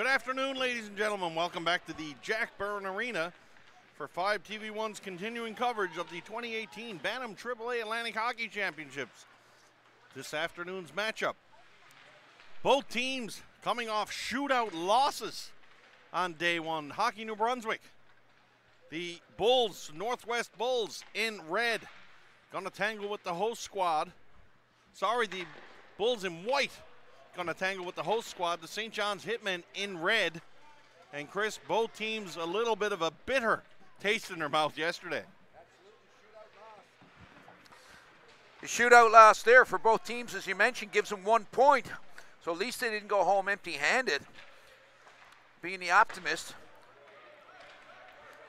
Good afternoon, ladies and gentlemen. Welcome back to the Jack Byrne Arena for 5 TV1's continuing coverage of the 2018 Bantam AAA Atlantic Hockey Championships. This afternoon's matchup. Both teams coming off shootout losses on day one. Hockey New Brunswick. The Bulls, Northwest Bulls in red, going to tangle with the host squad. Sorry, the Bulls in white going to tangle with the host squad. The St. John's Hitman in red. And Chris, both teams a little bit of a bitter taste in their mouth yesterday. The shootout loss there for both teams, as you mentioned, gives them 1 point. So at least they didn't go home empty-handed, being the optimist.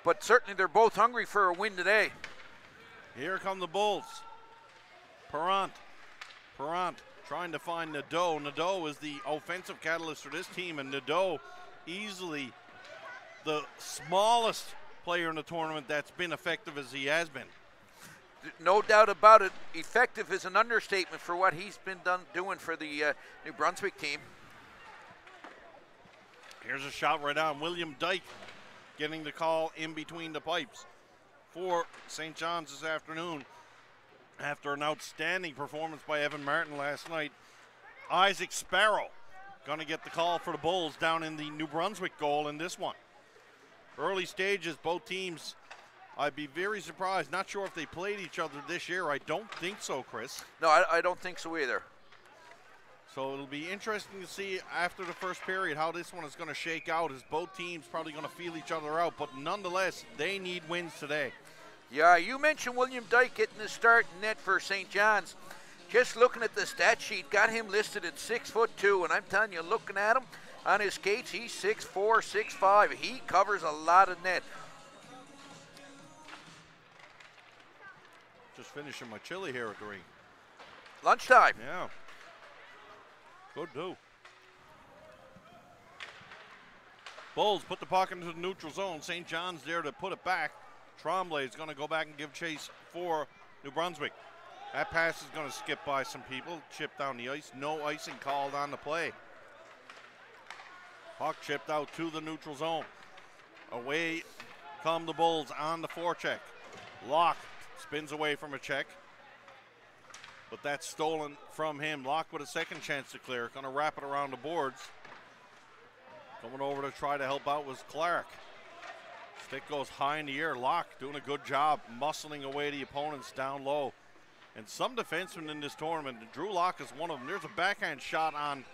But certainly they're both hungry for a win today. Here come the Bulls. Perrant trying to find Nadeau. Nadeau is the offensive catalyst for this team, and Nadeau easily the smallest player in the tournament that's been effective as he has been. No doubt about it. Effective is an understatement for what he's been doing for the New Brunswick team. Here's a shot right on. William Dyke getting the call in between the pipes for St. John's this afternoon. After an outstanding performance by Evan Martin last night, Isaac Sparrow going to get the call for the Bulls down in the New Brunswick goal in this one. Early stages, both teams, I'd be very surprised. Not sure if they played each other this year. I don't think so, Chris. No, I don't think so either. So it'll be interesting to see after the first period how this one is going to shake out, as both teams probably going to feel each other out. But nonetheless, they need wins today. Yeah, you mentioned William Dyke getting the start in net for St. John's. Just looking at the stat sheet, got him listed at 6'2", and I'm telling you, looking at him on his skates, he's 6'4", 6'5". He covers a lot of net. Just finishing my chili here at the ring. Lunchtime. Yeah. Good do. Bulls put the puck into the neutral zone. St. John's there to put it back. Tremblay is going to go back and give chase for New Brunswick. That pass is going to skip by some people. Chipped down the ice. No icing called on the play. Puck chipped out to the neutral zone. Away come the Bulls on the forecheck. Locke spins away from a check, but that's stolen from him. Locke with a second chance to clear. Going to wrap it around the boards. Coming over to try to help out was Clark. Stick goes high in the air. Locke doing a good job muscling away the opponents down low. And some defensemen in this tournament, Drew Locke is one of them. There's a backhand shot on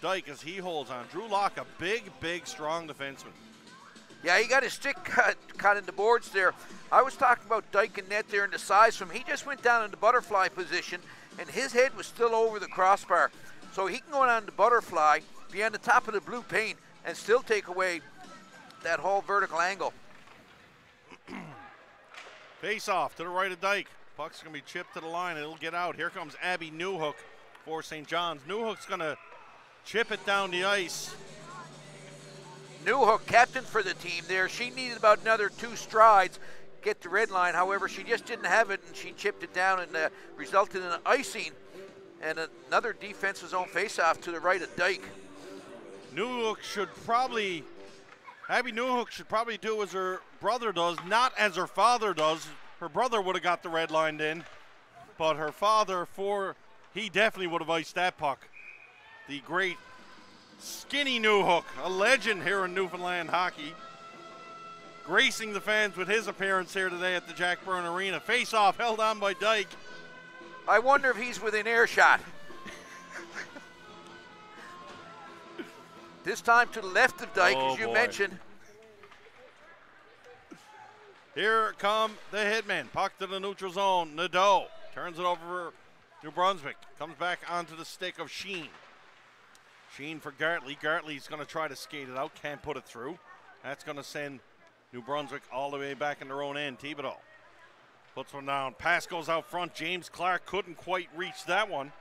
Dyke as he holds on. Drew Locke, a big, strong defenseman. Yeah, he got his stick cut into boards there. I was talking about Dyke and net there and the size from him. He just went down in the butterfly position, and his head was still over the crossbar. So he can go on the butterfly, be on the top of the blue paint, and still take away that whole vertical angle. Face off to the right of Dyke. Puck's going to be chipped to the line. It'll get out. Here comes Abby Newhook for St. John's. Newhook's going to chip it down the ice. Newhook, captain for the team there. She needed about another 2 strides, get the red line. However, she just didn't have it, and she chipped it down and resulted in an icing and another defensive zone face-off to the right of Dyke. Abby Newhook should probably do as her brother does, not as her father does. Her brother would have got the red line in, but her father, he definitely would have iced that puck. The great Skinny Newhook, a legend here in Newfoundland hockey, gracing the fans with his appearance here today at the Jack Byrne Arena. Face-off held on by Dyke. I wonder if he's within earshot. This time to the left of Dyke, as you mentioned. Here come the Hitmen. Puck to the neutral zone. Nadeau turns it over for New Brunswick. Comes back onto the stick of Sheen. Sheen for Gartley. Gartley's going to try to skate it out. Can't put it through. That's going to send New Brunswick all the way back in their own end. Thibodeau puts one down. Pass goes out front. James Clark couldn't quite reach that one.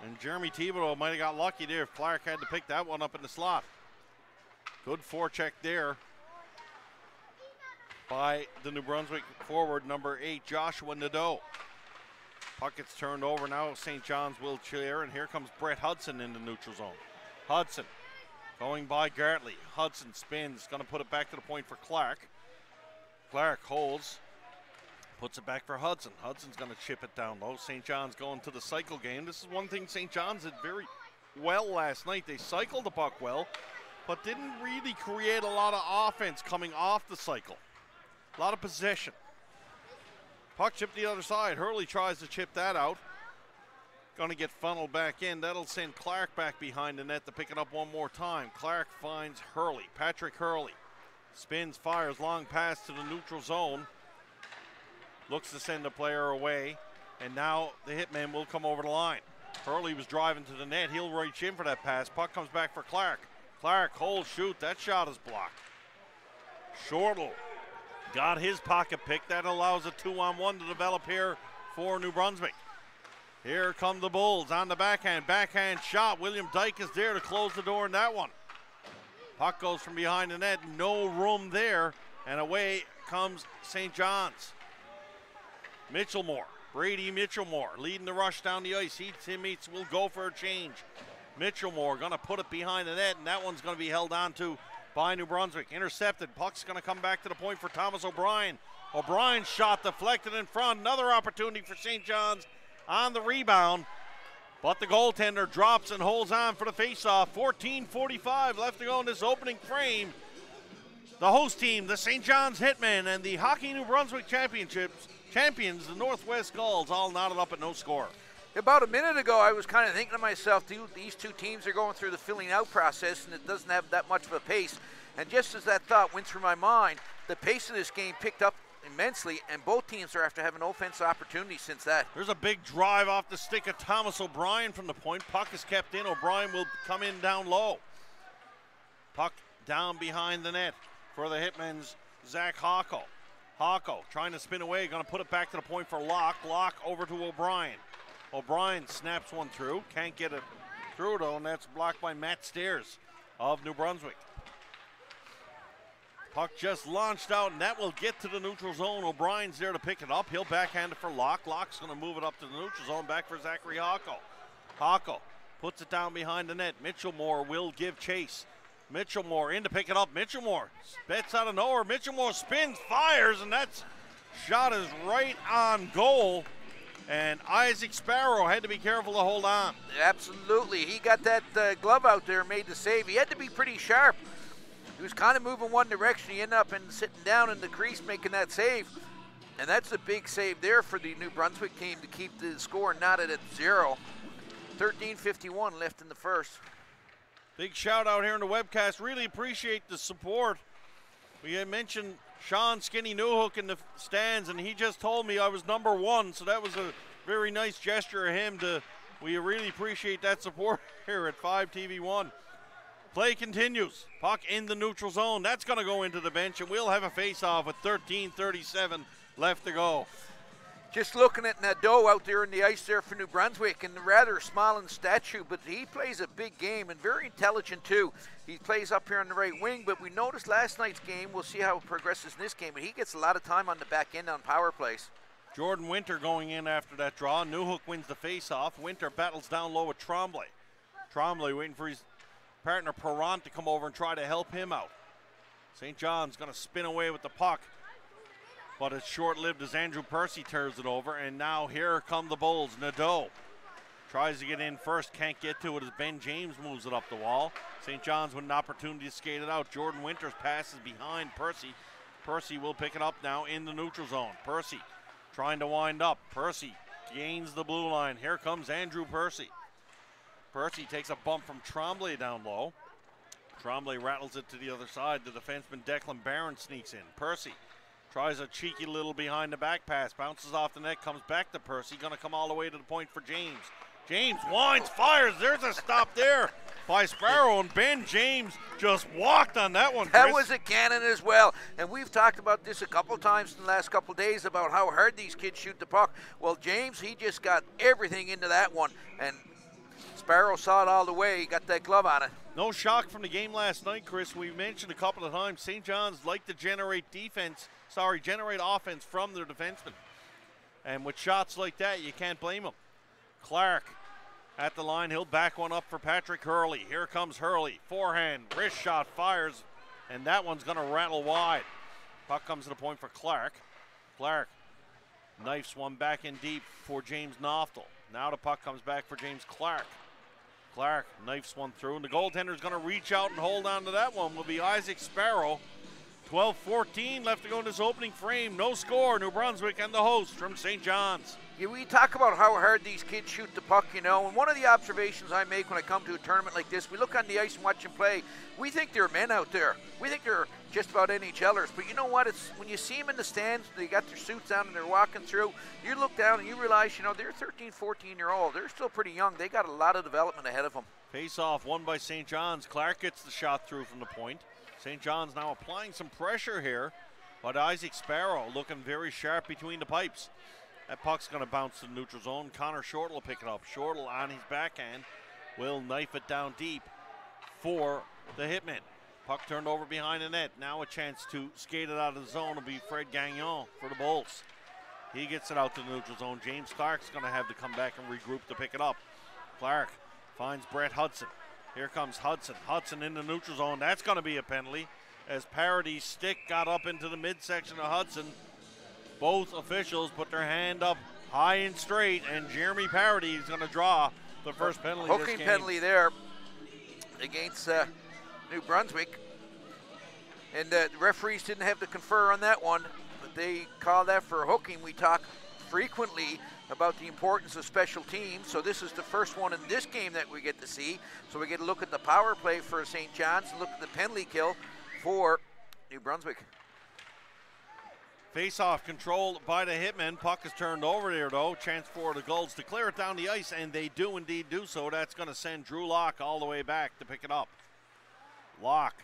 And Jeremy Thibodeau might have got lucky there if Clark had to pick that one up in the slot. Good forecheck there by the New Brunswick forward, number 8, Joshua Nadeau. Puck gets turned over now. St. John's will clear, and here comes Brett Hudson in the neutral zone. Hudson Going by Gartley. Hudson spins. Going to put it back to the point for Clark. Clark holds. Puts it back for Hudson. Hudson's going to chip it down low. St. John's going to the cycle game. This is one thing St. John's did very well last night. They cycled the puck well, but didn't really create a lot of offense coming off the cycle. A lot of possession. Puck chipped the other side. Hurley tries to chip that out. Going to get funneled back in. That'll send Clark back behind the net to pick it up one more time. Clark finds Hurley. Patrick Hurley spins, fires, long pass to the neutral zone. Looks to send the player away, and now the Hitman will come over the line. Hurley was driving to the net. He'll reach in for that pass. Puck comes back for Clark. Clark, hold, shoot. That shot is blocked. Shortle got his pocket pick. That allows a 2-on-1 to develop here for New Brunswick. Here come the Bulls on the backhand. Backhand shot. William Dyke is there to close the door in that one. Puck goes from behind the net. No room there, and away comes St. John's. Mitchellmore, Brady Mitchellmore leading the rush down the ice. He teammates will go for a change. Mitchellmore going to put it behind the net, and that one's going to be held on to by New Brunswick. Intercepted. Puck's going to come back to the point for Thomas O'Brien. O'Brien's shot deflected in front. Another opportunity for St. John's on the rebound, but the goaltender drops and holds on for the faceoff. 14:45 left to go in this opening frame. The host team, the St. John's Hitmen, and the Hockey New Brunswick champions, the Northwest Gulls, all knotted up at no score. About a minute ago, I was kind of thinking to myself, these two teams are going through the filling out process, and it doesn't have that much of a pace. And just as that thought went through my mind, the pace of this game picked up immensely, and both teams are after having offensive opportunities since that. There's a big drive off the stick of Thomas O'Brien from the point. Puck is kept in. O'Brien will come in down low. Puck down behind the net for the Hitmen's Zach Hocko. Hocko trying to spin away, going to put it back to the point for Locke. Locke over to O'Brien. O'Brien snaps one through, can't get it through though, and that's blocked by Matt Stairs of New Brunswick. Puck just launched out, and that will get to the neutral zone. O'Brien's there to pick it up. He'll backhand it for Locke. Locke's going to move it up to the neutral zone, back for Zachary Hocko. Hocko puts it down behind the net. Mitchellmore will give chase. Mitchellmore in to pick it up. Mitchellmore spits out of nowhere. Mitchellmore spins, fires, and that shot is right on goal. And Isaac Sparrow had to be careful to hold on. Absolutely. He got that glove out there, made the save. He had to be pretty sharp. He was kind of moving one direction. He ended up sitting down in the crease making that save. And that's a big save there for the New Brunswick team to keep the score knotted at 0. 13:51 left in the first. Big shout out here in the webcast. Really appreciate the support. We had mentioned Sean Skinny Newhook in the stands, and he just told me I was #1, so that was a very nice gesture of him. We really appreciate that support here at 5TV1. Play continues. Puck in the neutral zone. That's going to go into the bench, and we'll have a face-off with 13:37 left to go. Just looking at Nadeau out there in the ice there for New Brunswick, and rather small in stature, but he plays a big game and very intelligent too. He plays up here on the right wing, but we noticed last night's game, we'll see how it progresses in this game, but he gets a lot of time on the back end on power plays. Jordan Winter going in after that draw. Newhook wins the face-off. Winter battles down low with Tremblay. Tremblay waiting for his partner Perrant to come over and try to help him out. St. John's going to spin away with the puck, but it's short-lived as Andrew Percy tears it over, and now here come the Bulls. Nadeau tries to get in first, can't get to it as Ben James moves it up the wall. St. John's with an opportunity to skate it out. Jordan Winters passes behind Percy. Percy will pick it up now in the neutral zone. Percy trying to wind up. Percy gains the blue line. Here comes Andrew Percy. Percy takes a bump from Tremblay down low. Tremblay rattles it to the other side. The defenseman Declan Barron sneaks in. Percy tries a cheeky little behind the back pass. Bounces off the net, comes back to Percy. Going to come all the way to the point for James. James winds, fires. There's a stop there by Sparrow, and Ben James just walked on that one, Chris. That was a cannon as well, and we've talked about this a couple times in the last couple days about how hard these kids shoot the puck. Well, James, he just got everything into that one, and Sparrow saw it all the way. He got that glove on it. No shock from the game last night, Chris. We mentioned a couple of times St. John's like to generate offense from their defensemen. And with shots like that, you can't blame them. Clark at the line. He'll back one up for Patrick Hurley. Here comes Hurley. Forehand, wrist shot, fires, and that one's going to rattle wide. Puck comes to the point for Clark. Clark knifes one back in deep for James Knoftel. Now the puck comes back for James Clark. Clark knifes one through, and the goaltender's going to reach out and hold on to that one. Will be Isaac Sparrow. 12-14 left to go in this opening frame. No score. New Brunswick and the host from St. John's. Yeah, we talk about how hard these kids shoot the puck, you know, and one of the observations I make when I come to a tournament like this, we look on the ice and watch them play. We think they're men out there. We think they're just about NHLers. But you know what? It's when you see them in the stands, they got their suits on and they're walking through, you look down and you realize, you know, they're 13, 14-year-old. They're still pretty young. They got a lot of development ahead of them. Face-off won by St. John's. Clark gets the shot through from the point. St. John's now applying some pressure here, but Isaac Sparrow looking very sharp between the pipes. That puck's going to bounce to the neutral zone. Connor Shortle will pick it up. Shortle on his backhand will knife it down deep for the Hitman. Puck turned over behind the net. Now a chance to skate it out of the zone will be Fred Gagnon for the Bulls. He gets it out to the neutral zone. James Clark's going to have to come back and regroup to pick it up. Clark finds Brett Hudson. Here comes Hudson. Hudson in the neutral zone. That's going to be a penalty as Parady's stick got up into the midsection of Hudson. Both officials put their hand up high and straight, and Jeremy Parody is going to draw the first penalty of this game. Hooking penalty there against New Brunswick. And the referees didn't have to confer on that one, but they called that for hooking. We talk frequently about the importance of special teams, so this is the first one in this game that we get to see. So we get to look at the power play for St. John's and look at the penalty kill for New Brunswick. Face-off controlled by the Hitmen. Puck is turned over there, though. Chance for the Gulls to clear it down the ice, and they do indeed do so. That's going to send Drew Locke all the way back to pick it up. Locke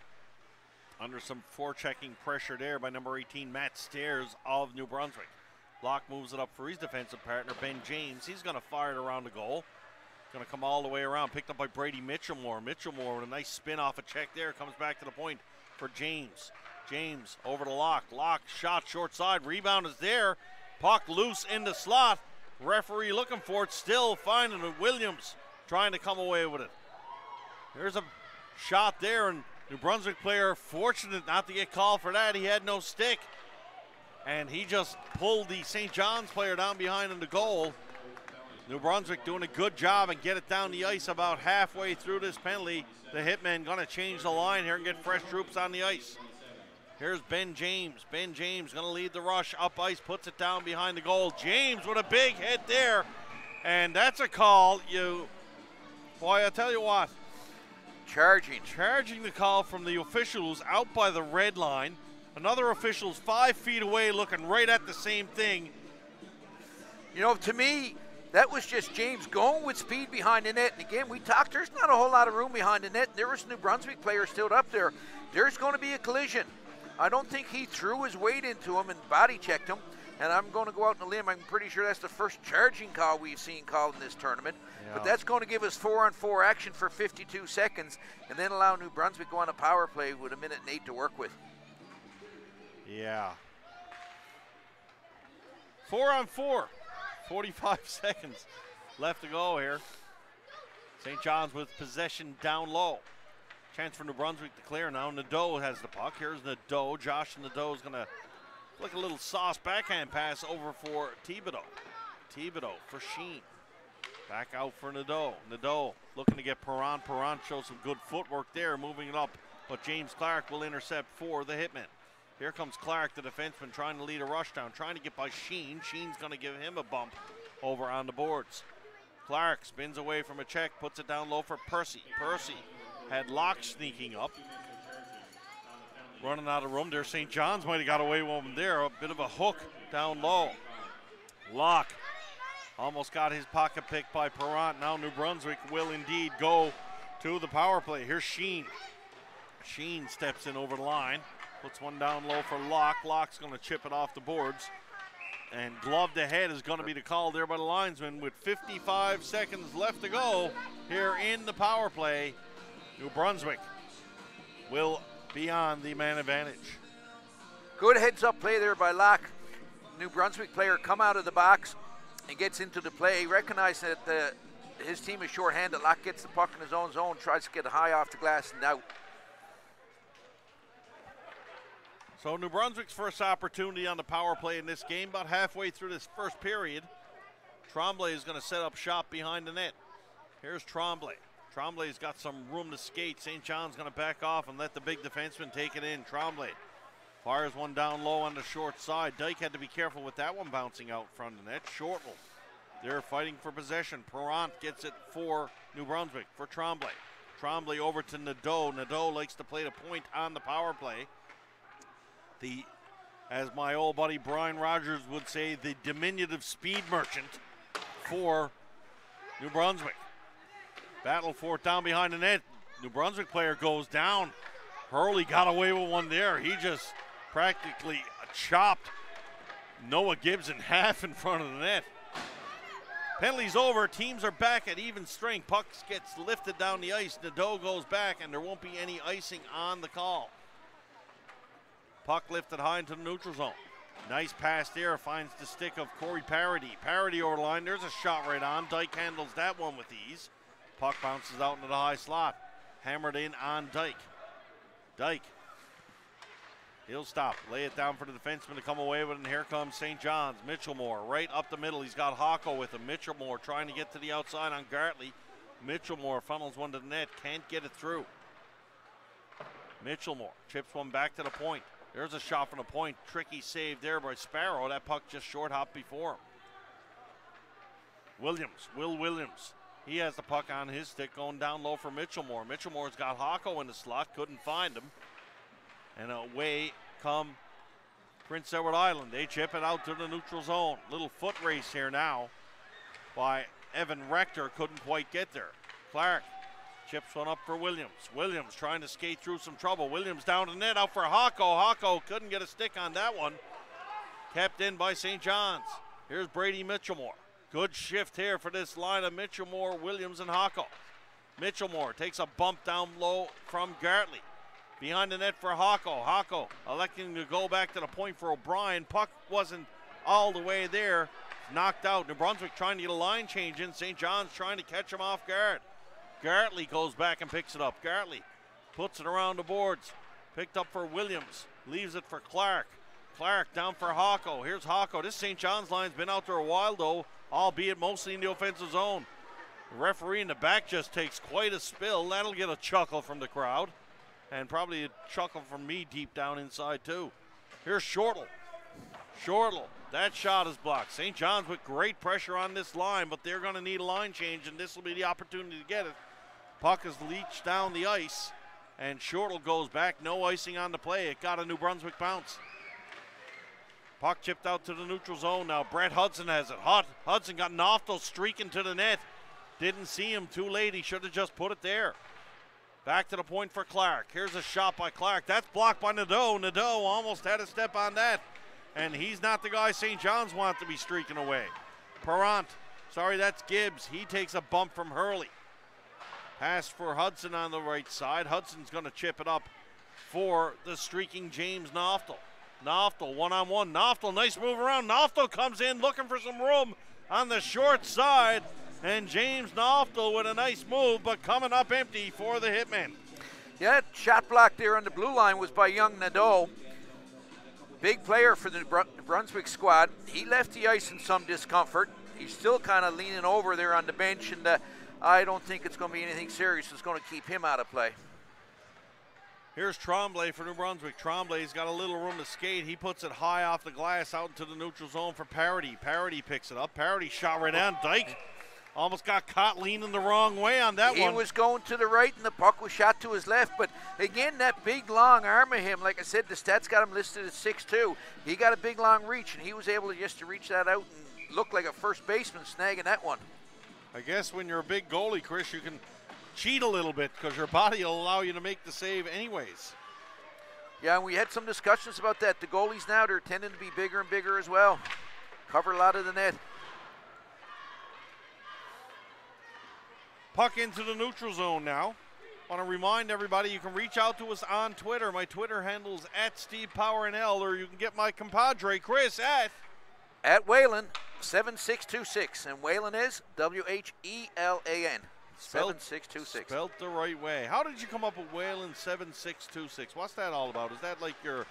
under some forechecking pressure there by number 18, Matt Stairs of New Brunswick. Locke moves it up for his defensive partner, Ben James. He's going to fire it around the goal. Going to come all the way around. Picked up by Brady Mitchellmore. Mitchellmore with a nice spin off a check there. Comes back to the point for James. James over to Locke. Locke shot short side. Rebound is there. Puck loose in the slot. Referee looking for it. Still finding it. Williams trying to come away with it. There's a shot there, and New Brunswick player fortunate not to get called for that. He had no stick. And he just pulled the St. John's player down behind in the goal. New Brunswick doing a good job and get it down the ice about halfway through this penalty. The Hitmen going to change the line here and get fresh troops on the ice. Here's Ben James. Ben James going to lead the rush up ice, puts it down behind the goal. James with a big hit there. And that's a call. Boy, I tell you what. Charging the call from the officials out by the red line. Another official's 5 feet away looking right at the same thing. You know, to me, that was just James going with speed behind the net. And again, we talked, there's not a whole lot of room behind the net. There was a New Brunswick player still up there. There's going to be a collision. I don't think he threw his weight into him and body checked him. And I'm going to go out on a limb. I'm pretty sure that's the first charging call we've seen called in this tournament. Yeah. But that's going to give us 4-on-4 action for 52 seconds and then allow New Brunswick to go on a power play with 1:08 to work with. Yeah. 4-on-4. 45 seconds left to go here. St. John's with possession down low. Chance for New Brunswick to clear now. Nadeau has the puck. Here's Nadeau. Josh Nadeau is going to flick a little sauce backhand pass over for Thibodeau. Thibodeau for Sheen. Back out for Nadeau. Nadeau looking to get Perron. Perron shows some good footwork there, moving it up. But James Clark will intercept for the Hitmen. Here comes Clark, the defenseman, trying to lead a rush down, trying to get by Sheen. Sheen's going to give him a bump over on the boards. Clark spins away from a check, puts it down low for Percy. Percy had Locke sneaking up. Running out of room there. St. John's might have got away with him there. A bit of a hook down low. Locke almost got his pocket picked by Perrant. Now New Brunswick will indeed go to the power play. Here's Sheen. Sheen steps in over the line. Puts one down low for Locke. Locke's going to chip it off the boards. And gloved ahead is going to be the call there by the linesman with 55 seconds left to go here in the power play. New Brunswick will be on the man advantage. Good heads-up play there by Locke. New Brunswick player come out of the box and gets into the play. Recognize that his team is short-handed. Locke gets the puck in his own zone, tries to get high off the glass and out. So New Brunswick's first opportunity on the power play in this game, about halfway through this first period. Tremblay is going to set up shop behind the net. Here's Tremblay. Tremblay's got some room to skate. St. John's going to back off and let the big defenseman take it in. Tremblay fires one down low on the short side. Dyke had to be careful with that one bouncing out front of the net. Shortle, they're fighting for possession. Perrant gets it for New Brunswick, for Tremblay. Tremblay over to Nadeau. Nadeau likes to play the point on the power play. As my old buddy Brian Rogers would say, the diminutive speed merchant for New Brunswick. Battle for it down behind the net. New Brunswick player goes down. Hurley got away with one there. He just practically chopped Noah Gibbs in half in front of the net. Penalty's over. Teams are back at even strength. Pucks gets lifted down the ice. Nadeau goes back, and there won't be any icing on the call. Puck lifted high into the neutral zone. Nice pass there. Finds the stick of Corey Parody. Parody over the line. There's a shot right on. Dyke handles that one with ease. Puck bounces out into the high slot. Hammered in on Dyke. Dyke. He'll stop. Lay it down for the defenseman to come away with it, and here comes St. John's. Mitchellmore right up the middle. He's got Hocko with him. Mitchellmore trying to get to the outside on Gartley. Mitchellmore funnels one to the net. Can't get it through. Mitchellmore chips one back to the point. There's a shot from the point. Tricky save there by Sparrow. That puck just short hopped before him. Will Williams. He has the puck on his stick going down low for Mitchellmore. Mitchellmore's got Hocko in the slot, couldn't find him. And away come Prince Edward Island. They chip it out to the neutral zone. Little foot race here now by Evan Rector, couldn't quite get there. Clark chips one up for Williams. Williams trying to skate through some trouble. Williams down to net, out for Hocko. Hocko couldn't get a stick on that one. Kept in by St. John's. Here's Brady Mitchellmore. Good shift here for this line of Mitchellmore, Williams, and Hocko. Mitchellmore takes a bump down low from Gartley. Behind the net for Hocko. Hocko electing to go back to the point for O'Brien. Puck wasn't all the way there. Knocked out. New Brunswick trying to get a line change in. St. John's trying to catch him off guard. Gartley goes back and picks it up. Gartley puts it around the boards. Picked up for Williams. Leaves it for Clark. Clark down for Hocko. Here's Hocko. This St. John's line's been out there a while, though, albeit mostly in the offensive zone. The referee in the back just takes quite a spill. That'll get a chuckle from the crowd, and probably a chuckle from me deep down inside, too. Here's Shortle. Shortle. That shot is blocked. St. John's with great pressure on this line, but they're going to need a line change, and this will be the opportunity to get it. Puck is leached down the ice, and Shortle goes back. No icing on the play. It got a New Brunswick bounce. Puck chipped out to the neutral zone now. Brett Hudson has it. Hudson got Noftel streaking to the net. Didn't see him, too late. He should have just put it there. Back to the point for Clark. Here's a shot by Clark. That's blocked by Nadeau. Nadeau almost had a step on that. And he's not the guy St. John's want to be streaking away. Perrant. Sorry, that's Gibbs. He takes a bump from Hurley. Pass for Hudson on the right side. Hudson's going to chip it up for the streaking James Noftel. Noftel one-on-one. Noftel, nice move around. Noftel comes in looking for some room on the short side. And James Noftel with a nice move, but coming up empty for the Hitman. Yeah, that shot block there on the blue line was by young Nadeau. Big player for the Brunswick squad. He left the ice in some discomfort. He's still kind of leaning over there on the bench, and I don't think it's going to be anything serious that's going to keep him out of play. Here's Tremblay for New Brunswick. Tremblay's got a little room to skate. He puts it high off the glass out into the neutral zone for Parody. Parody picks it up. Parody shot right down. Dyke almost got caught leaning the wrong way on that one. He was going to the right, and the puck was shot to his left. But, again, that big, long arm of him, like I said, the stats got him listed at 6'2". He got a big, long reach, and he was able to just reach that out and look like a first baseman snagging that one. I guess when you're a big goalie, Chris, you can cheat a little bit because your body will allow you to make the save anyways. Yeah, and we had some discussions about that. The goalies now, they're tending to be bigger and bigger as well. Cover a lot of the net. Puck into the neutral zone now. Want to remind everybody you can reach out to us on Twitter. My Twitter handle is @StevePowerNL, or you can get my compadre Chris at Whalen. 7626, and Whelan is W-H-E-L-A-N. 7626. Spelled the right way. How did you come up with Whelan 7626? What's that all about? Is that like your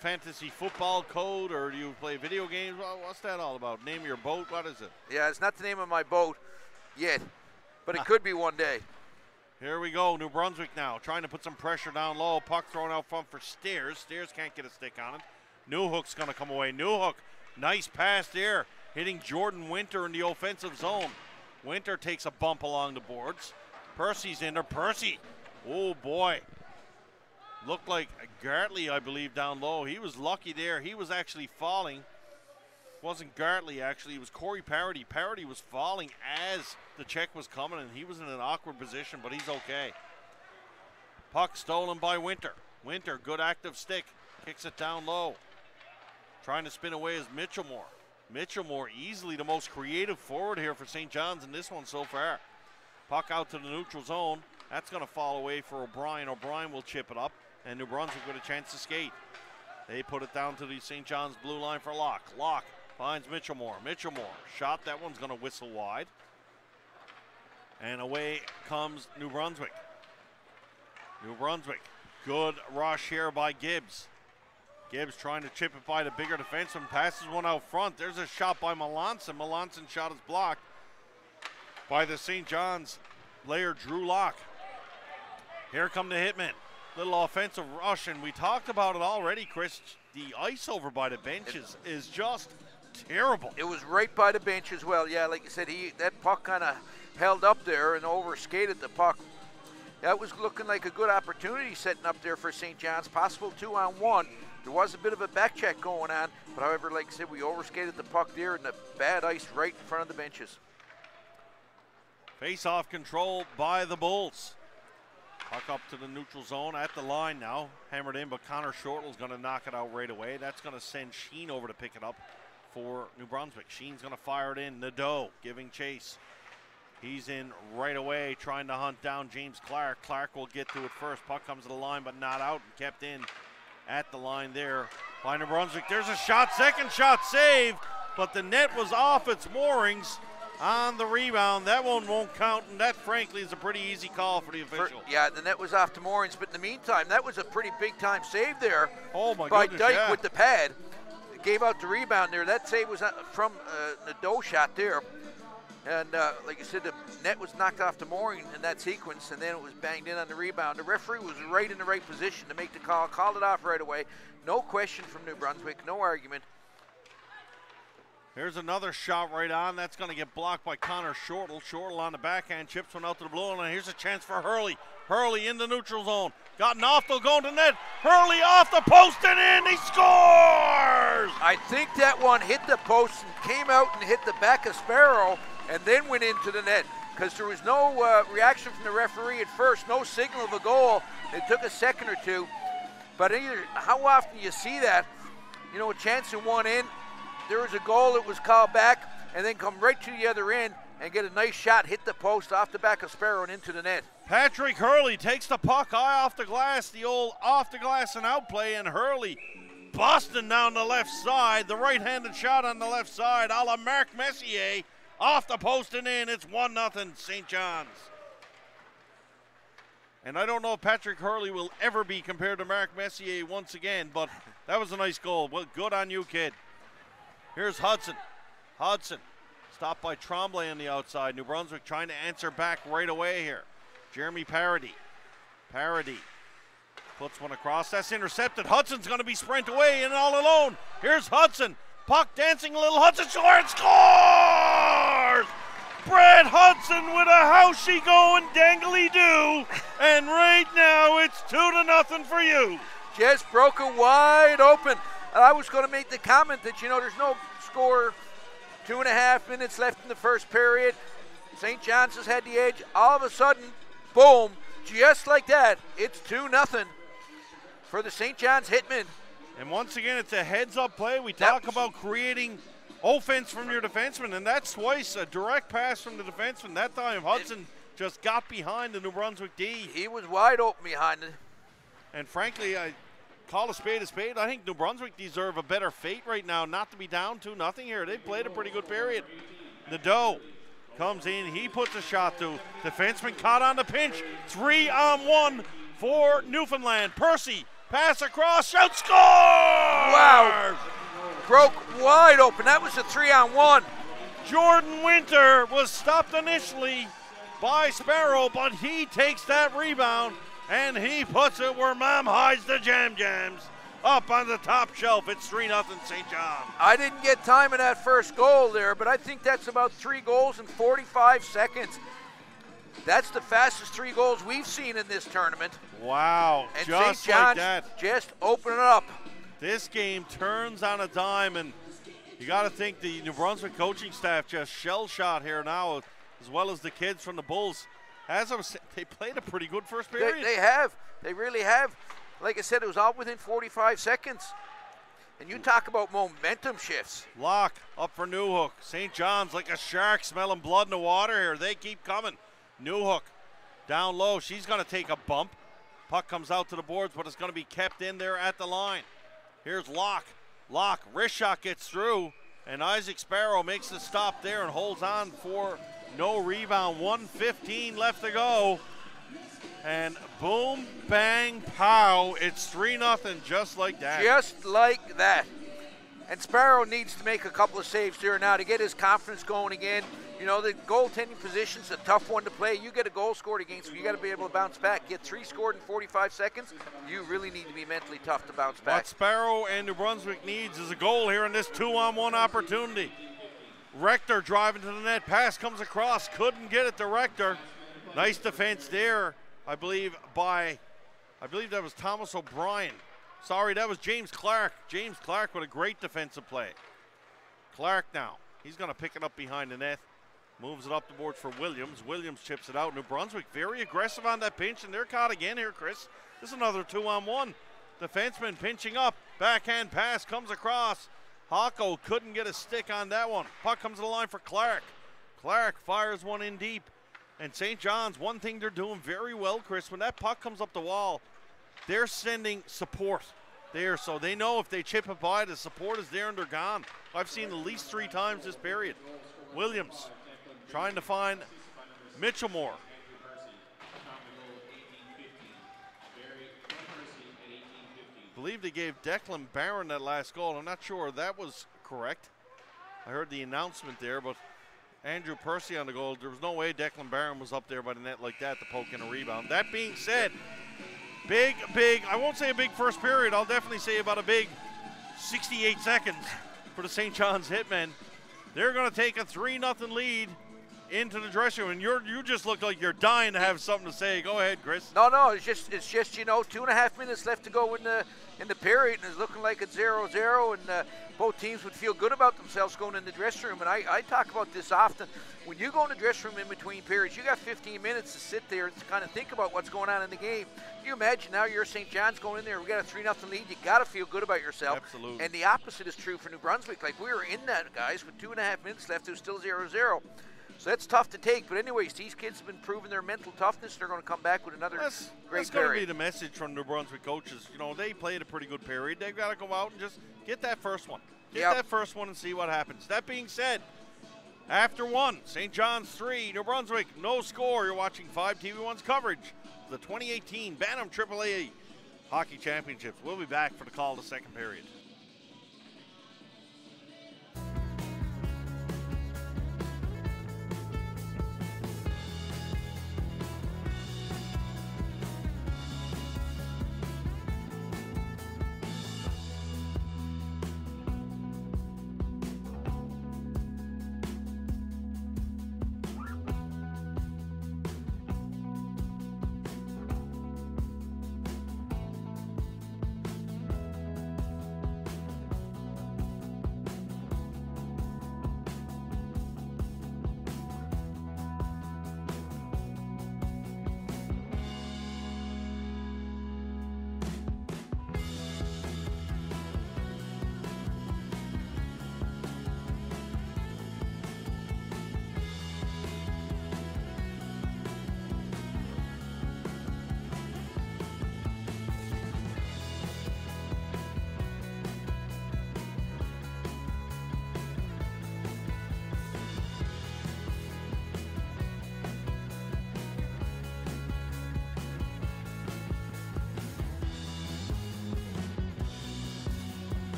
fantasy football code, or do you play video games? What's that all about? Name of your boat? What is it? Yeah, it's not the name of my boat yet, but it could be one day. Here we go. New Brunswick now trying to put some pressure down low. Puck thrown out front for Steers. Steers can't get a stick on it. Newhook's going to come away. Newhook, nice pass there, hitting Jordan Winter in the offensive zone. Winter takes a bump along the boards. Percy's in there. Percy, oh boy. Looked like Gartley, I believe, down low. He was lucky there. He was actually falling. Wasn't Gartley, actually. It was Corey Parody. Parody was falling as the check was coming, and he was in an awkward position, but he's okay. Puck stolen by Winter. Winter, good active stick. Kicks it down low. Trying to spin away is Mitchellmore. Mitchellmore, easily the most creative forward here for St. John's in this one so far. Puck out to the neutral zone. That's going to fall away for O'Brien. O'Brien will chip it up, and New Brunswick with a chance to skate. They put it down to the St. John's blue line for Locke. Locke finds Mitchellmore. Mitchellmore, shot. That one's going to whistle wide. And away comes New Brunswick. New Brunswick, good rush here by Gibbs. Gibbs trying to chip it by the bigger defenseman, passes one out front. There's a shot by Melanson. Melanson shot is blocked by the St. John's player Drew Locke. Here come the Hitmen. Little offensive rush, and we talked about it already, Chris. The ice over by the benches is just terrible. It was right by the bench as well. Yeah, like you said, that puck kind of held up there and overskated the puck. That was looking like a good opportunity setting up there for St. John's. Possible 2-on-1. There was a bit of a back check going on, but however, like I said, we overskated the puck there and the bad ice right in front of the benches. Face-off control by the Bulls. Puck up to the neutral zone at the line now. Hammered in, but Connor Shortall's going to knock it out right away. That's going to send Sheen over to pick it up for New Brunswick. Sheen's going to fire it in. Nadeau giving chase. He's in right away, trying to hunt down James Clark. Clark will get to it first. Puck comes to the line, but not out, and kept in at the line there by New Brunswick. There's a shot, second shot save, but the net was off its moorings on the rebound. That one won't count, and that, frankly, is a pretty easy call for the official. Yeah, the net was off the moorings, but in the meantime, that was a pretty big-time save there by Dyke with the pad. Gave out the rebound there. That save was from Nadeau shot there. And like I said, the net was knocked off the mooring in that sequence, and then it was banged in on the rebound. The referee was right in the right position to make the call, called it off right away. No question from New Brunswick, no argument. Here's another shot right on. That's going to get blocked by Connor Shortall. Shortall on the backhand, chips one out to the blue line. Here's a chance for Hurley. Hurley in the neutral zone. Gotten off, they'll go into net. Hurley off the post and in, he scores! I think that one hit the post and came out and hit the back of Sparrow, and then went into the net, because there was no reaction from the referee at first, no signal of a goal. It took a second or two, but how often you see that? You know, a chance in one end, there was a goal that was called back, and then come right to the other end and get a nice shot, hit the post off the back of Sparrow and into the net. Patrick Hurley takes the puck high off the glass, the old off the glass and out play, and Hurley busting down the left side, the right-handed shot on the left side, a la Marc Messier. Off the post and in, it's 1-0 St. John's. And I don't know if Patrick Hurley will ever be compared to Marc Messier once again, but that was a nice goal. Well, good on you, kid. Here's Hudson. Hudson, stopped by Tremblay on the outside. New Brunswick trying to answer back right away here. Jeremy Parody. Parody puts one across. That's intercepted. Hudson's going to be sprint away and all alone. Here's Hudson. Puck dancing a little. Hudson scores! Brad Hudson with a how's-she going dangly-do. And right now it's 2-0 for you. Just broke it wide open. And I was going to make the comment that, you know, there's no score. 2.5 minutes left in the first period. St. John's has had the edge. All of a sudden, boom, just like that, it's 2-0 for the St. John's Hitmen. And once again, it's a heads-up play. We talk about creating offense from your defenseman, and that's twice a direct pass from the defenseman. That time, Hudson just got behind the New Brunswick D. He was wide open behind it. And frankly, call a spade a spade. I think New Brunswick deserve a better fate right now, not to be down 2-0 here. They played a pretty good period. Nadeau comes in. He puts a shot through. Defenseman caught on the pinch. 3-on-1 for Newfoundland. Percy, pass across, shot, score! Wow. Broke wide open. That was a 3-on-1. Jordan Winter was stopped initially by Sparrow, but he takes that rebound and he puts it where Mom hides the Jam Jams. Up on the top shelf, it's 3-0 St. John. I didn't get time in that first goal there, but I think that's about 3 goals in 45 seconds. That's the fastest 3 goals we've seen in this tournament. Wow, and just St. John's like that. Just open it up. This game turns on a dime, and you got to think the New Brunswick coaching staff just shell-shot here now, as well as the kids from the Bulls. As I was saying, they played a pretty good first period. They have. They really have. Like I said, it was all within 45 seconds. And you talk about momentum shifts. Locke up for Newhook. St. John's like a shark smelling blood in the water here. They keep coming. Newhook down low. She's going to take a bump. Puck comes out to the boards, but it's going to be kept in there at the line. Here's Locke. Locke, wrist shot gets through, and Isaac Sparrow makes the stop there and holds on for no rebound. 1:15 left to go. And boom, bang, pow, it's 3-0 just like that. Just like that. And Sparrow needs to make a couple of saves here now to get his confidence going again. You know, the goaltending position's a tough one to play. You get a goal scored against you, you got to be able to bounce back. Get 3 scored in 45 seconds, you really need to be mentally tough to bounce back. What Sparrow and New Brunswick needs is a goal here in this 2-on-1 opportunity. Rector driving to the net, pass comes across, couldn't get it to Rector. Nice defense there. I believe that was Thomas O'Brien. Sorry, that was James Clark. James Clark with a great defensive play. Clark now, he's going to pick it up behind the net. Moves it up the board for Williams. Williams chips it out. New Brunswick very aggressive on that pinch, and they're caught again here, Chris. This is another 2-on-1. Defenseman pinching up. Backhand pass comes across. Hocko couldn't get a stick on that one. Puck comes to the line for Clark. Clark fires one in deep. And St. John's, one thing they're doing very well, Chris, when that puck comes up the wall, they're sending support there. So they know if they chip it by, the support is there and they're gone. I've seen at least 3 times this period. Williams trying to find Mitchellmore. I believe they gave Declan Barron that last goal. I'm not sure that was correct. I heard the announcement there, but Andrew Percy on the goal. There was no way Declan Barron was up there by the net like that to poke in a rebound. That being said, big, I won't say a big first period. I'll definitely say about a big 68 seconds for the St. John's Hitmen. They're going to take a 3-0 lead into the dressing room, and you just look like you're dying to have something to say. Go ahead, Chris. No, it's just you know, 2.5 minutes left to go in the period, and it's looking like it's 0-0, and both teams would feel good about themselves going in the dressing room. And I talk about this often. When you go in the dressing room in between periods, you got 15 minutes to sit there and to kind of think about what's going on in the game. Can you imagine now you're St. John's going in there, we got a 3-0 lead, you got to feel good about yourself. Absolutely. And the opposite is true for New Brunswick. Like, we were in that, guys, with 2.5 minutes left, it was still 0-0. So that's tough to take. But anyways, these kids have been proving their mental toughness. They're going to come back with another great period. That's going to be the message from New Brunswick coaches. You know, they played a pretty good period. They've got to go out and just get that first one. Get that first one and see what happens. That being said, after 1, St. John's 3, New Brunswick, no score. You're watching 5 TV1's coverage of the 2018 Bantam AAA Hockey Championships. We'll be back for the call of the second period.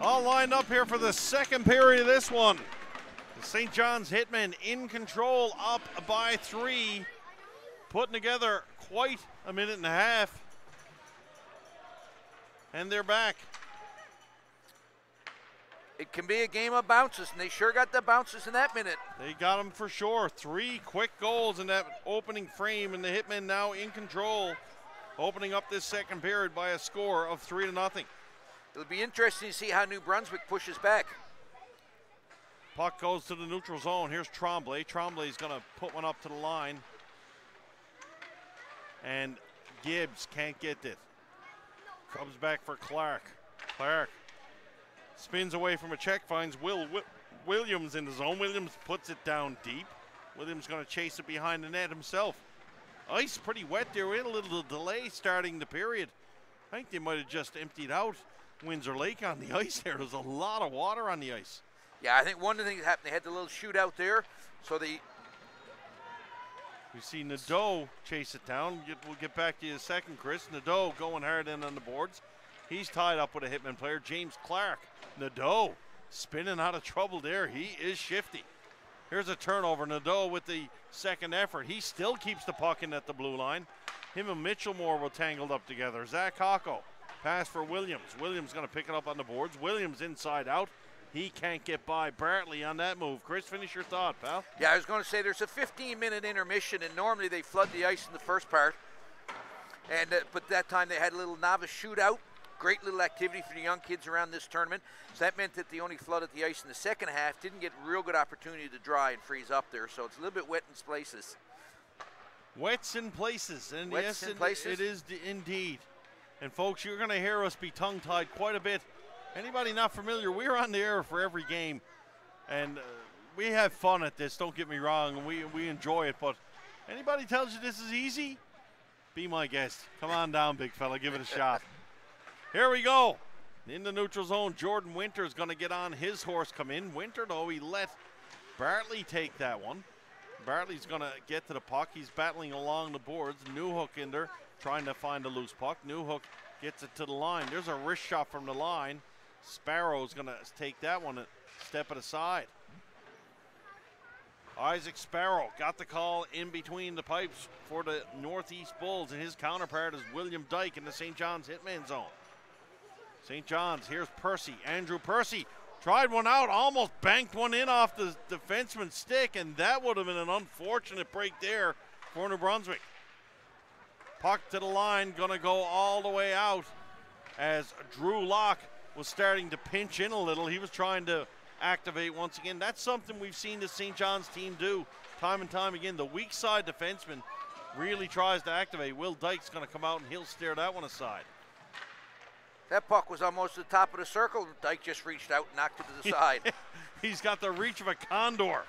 All lined up here for the second period of this one. The St. John's Hitmen in control, up by 3. Putting together quite a minute and a half. And they're back. It can be a game of bounces, and they sure got the bounces in that minute. They got them for sure. 3 quick goals in that opening frame, and the Hitmen now in control, opening up this second period by a score of 3-0. It'll be interesting to see how New Brunswick pushes back. Puck goes to the neutral zone. Here's Tremblay. Tremblay is going to put one up to the line. And Gibbs can't get it. Comes back for Clark. Clark spins away from a check, finds Williams in the zone. Williams puts it down deep. Williams going to chase it behind the net himself. Ice pretty wet there. We had a little delay starting the period. I think they might have just emptied out Windsor Lake on the ice there. There's a lot of water on the ice. Yeah, I think one of the things that happened, they had the little shootout there, so they... We see Nadeau chase it down. We'll get back to you in a second, Chris. Nadeau going hard in on the boards. He's tied up with a Hitman player, James Clark. Nadeau spinning out of trouble there. He is shifty. Here's a turnover. Nadeau with the second effort. He still keeps the puck in at the blue line. Him and Mitchellmore were tangled up together. Zach Hocko, pass for Williams. Williams going to pick it up on the boards. Williams inside out. He can't get by Bartley on that move. Chris, finish your thought, pal. Yeah, I was going to say there's a 15-minute intermission, and normally they flood the ice in the first part. And but that time they had a little novice shootout. Great little activity for the young kids around this tournament. So that meant that they only flooded the ice in the second half. Didn't get real good opportunity to dry and freeze up there. So it's a little bit wet in places. Wets in places. And Wets yes, in places. It is indeed. And folks, you're going to hear us be tongue-tied quite a bit. Anybody not familiar, we're on the air for every game, and we have fun at this, don't get me wrong, and we enjoy it, but anybody tells you this is easy, be my guest. Come on down, big fella, give it a shot. Here we go. In the neutral zone, Jordan Winter is going to get on his horse, come in. Winter, though, he let Bartley take that one. Bartley's going to get to the puck. He's battling along the boards. Newhook in there, trying to find a loose puck. Newhook gets it to the line. There's a wrist shot from the line. Sparrow's going to take that one and step it aside. Isaac Sparrow got the call in between the pipes for the Northeast Bulls, and his counterpart is William Dyke in the St. John's Hitman zone. St. John's, here's Percy. Andrew Percy tried one out, almost banked one in off the defenseman's stick, and that would have been an unfortunate break there for New Brunswick. Puck to the line, going to go all the way out as Drew Locke was starting to pinch in a little. He was trying to activate once again. That's something we've seen the St. John's team do time and time again. The weak side defenseman really tries to activate. Will Dyke's going to come out and he'll steer that one aside. That puck was almost at the top of the circle. Dyke just reached out and knocked it to the side. He's got the reach of a condor.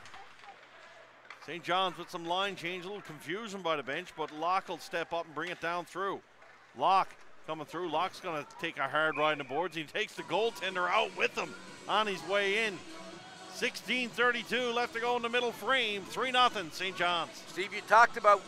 St. John's with some line change, a little confusion by the bench, but Locke will step up and bring it down through. Locke coming through. Locke's going to take a hard ride on the boards. He takes the goaltender out with him on his way in. 16:32 left to go in the middle frame. 3-0 St. John's. Steve, you talked about,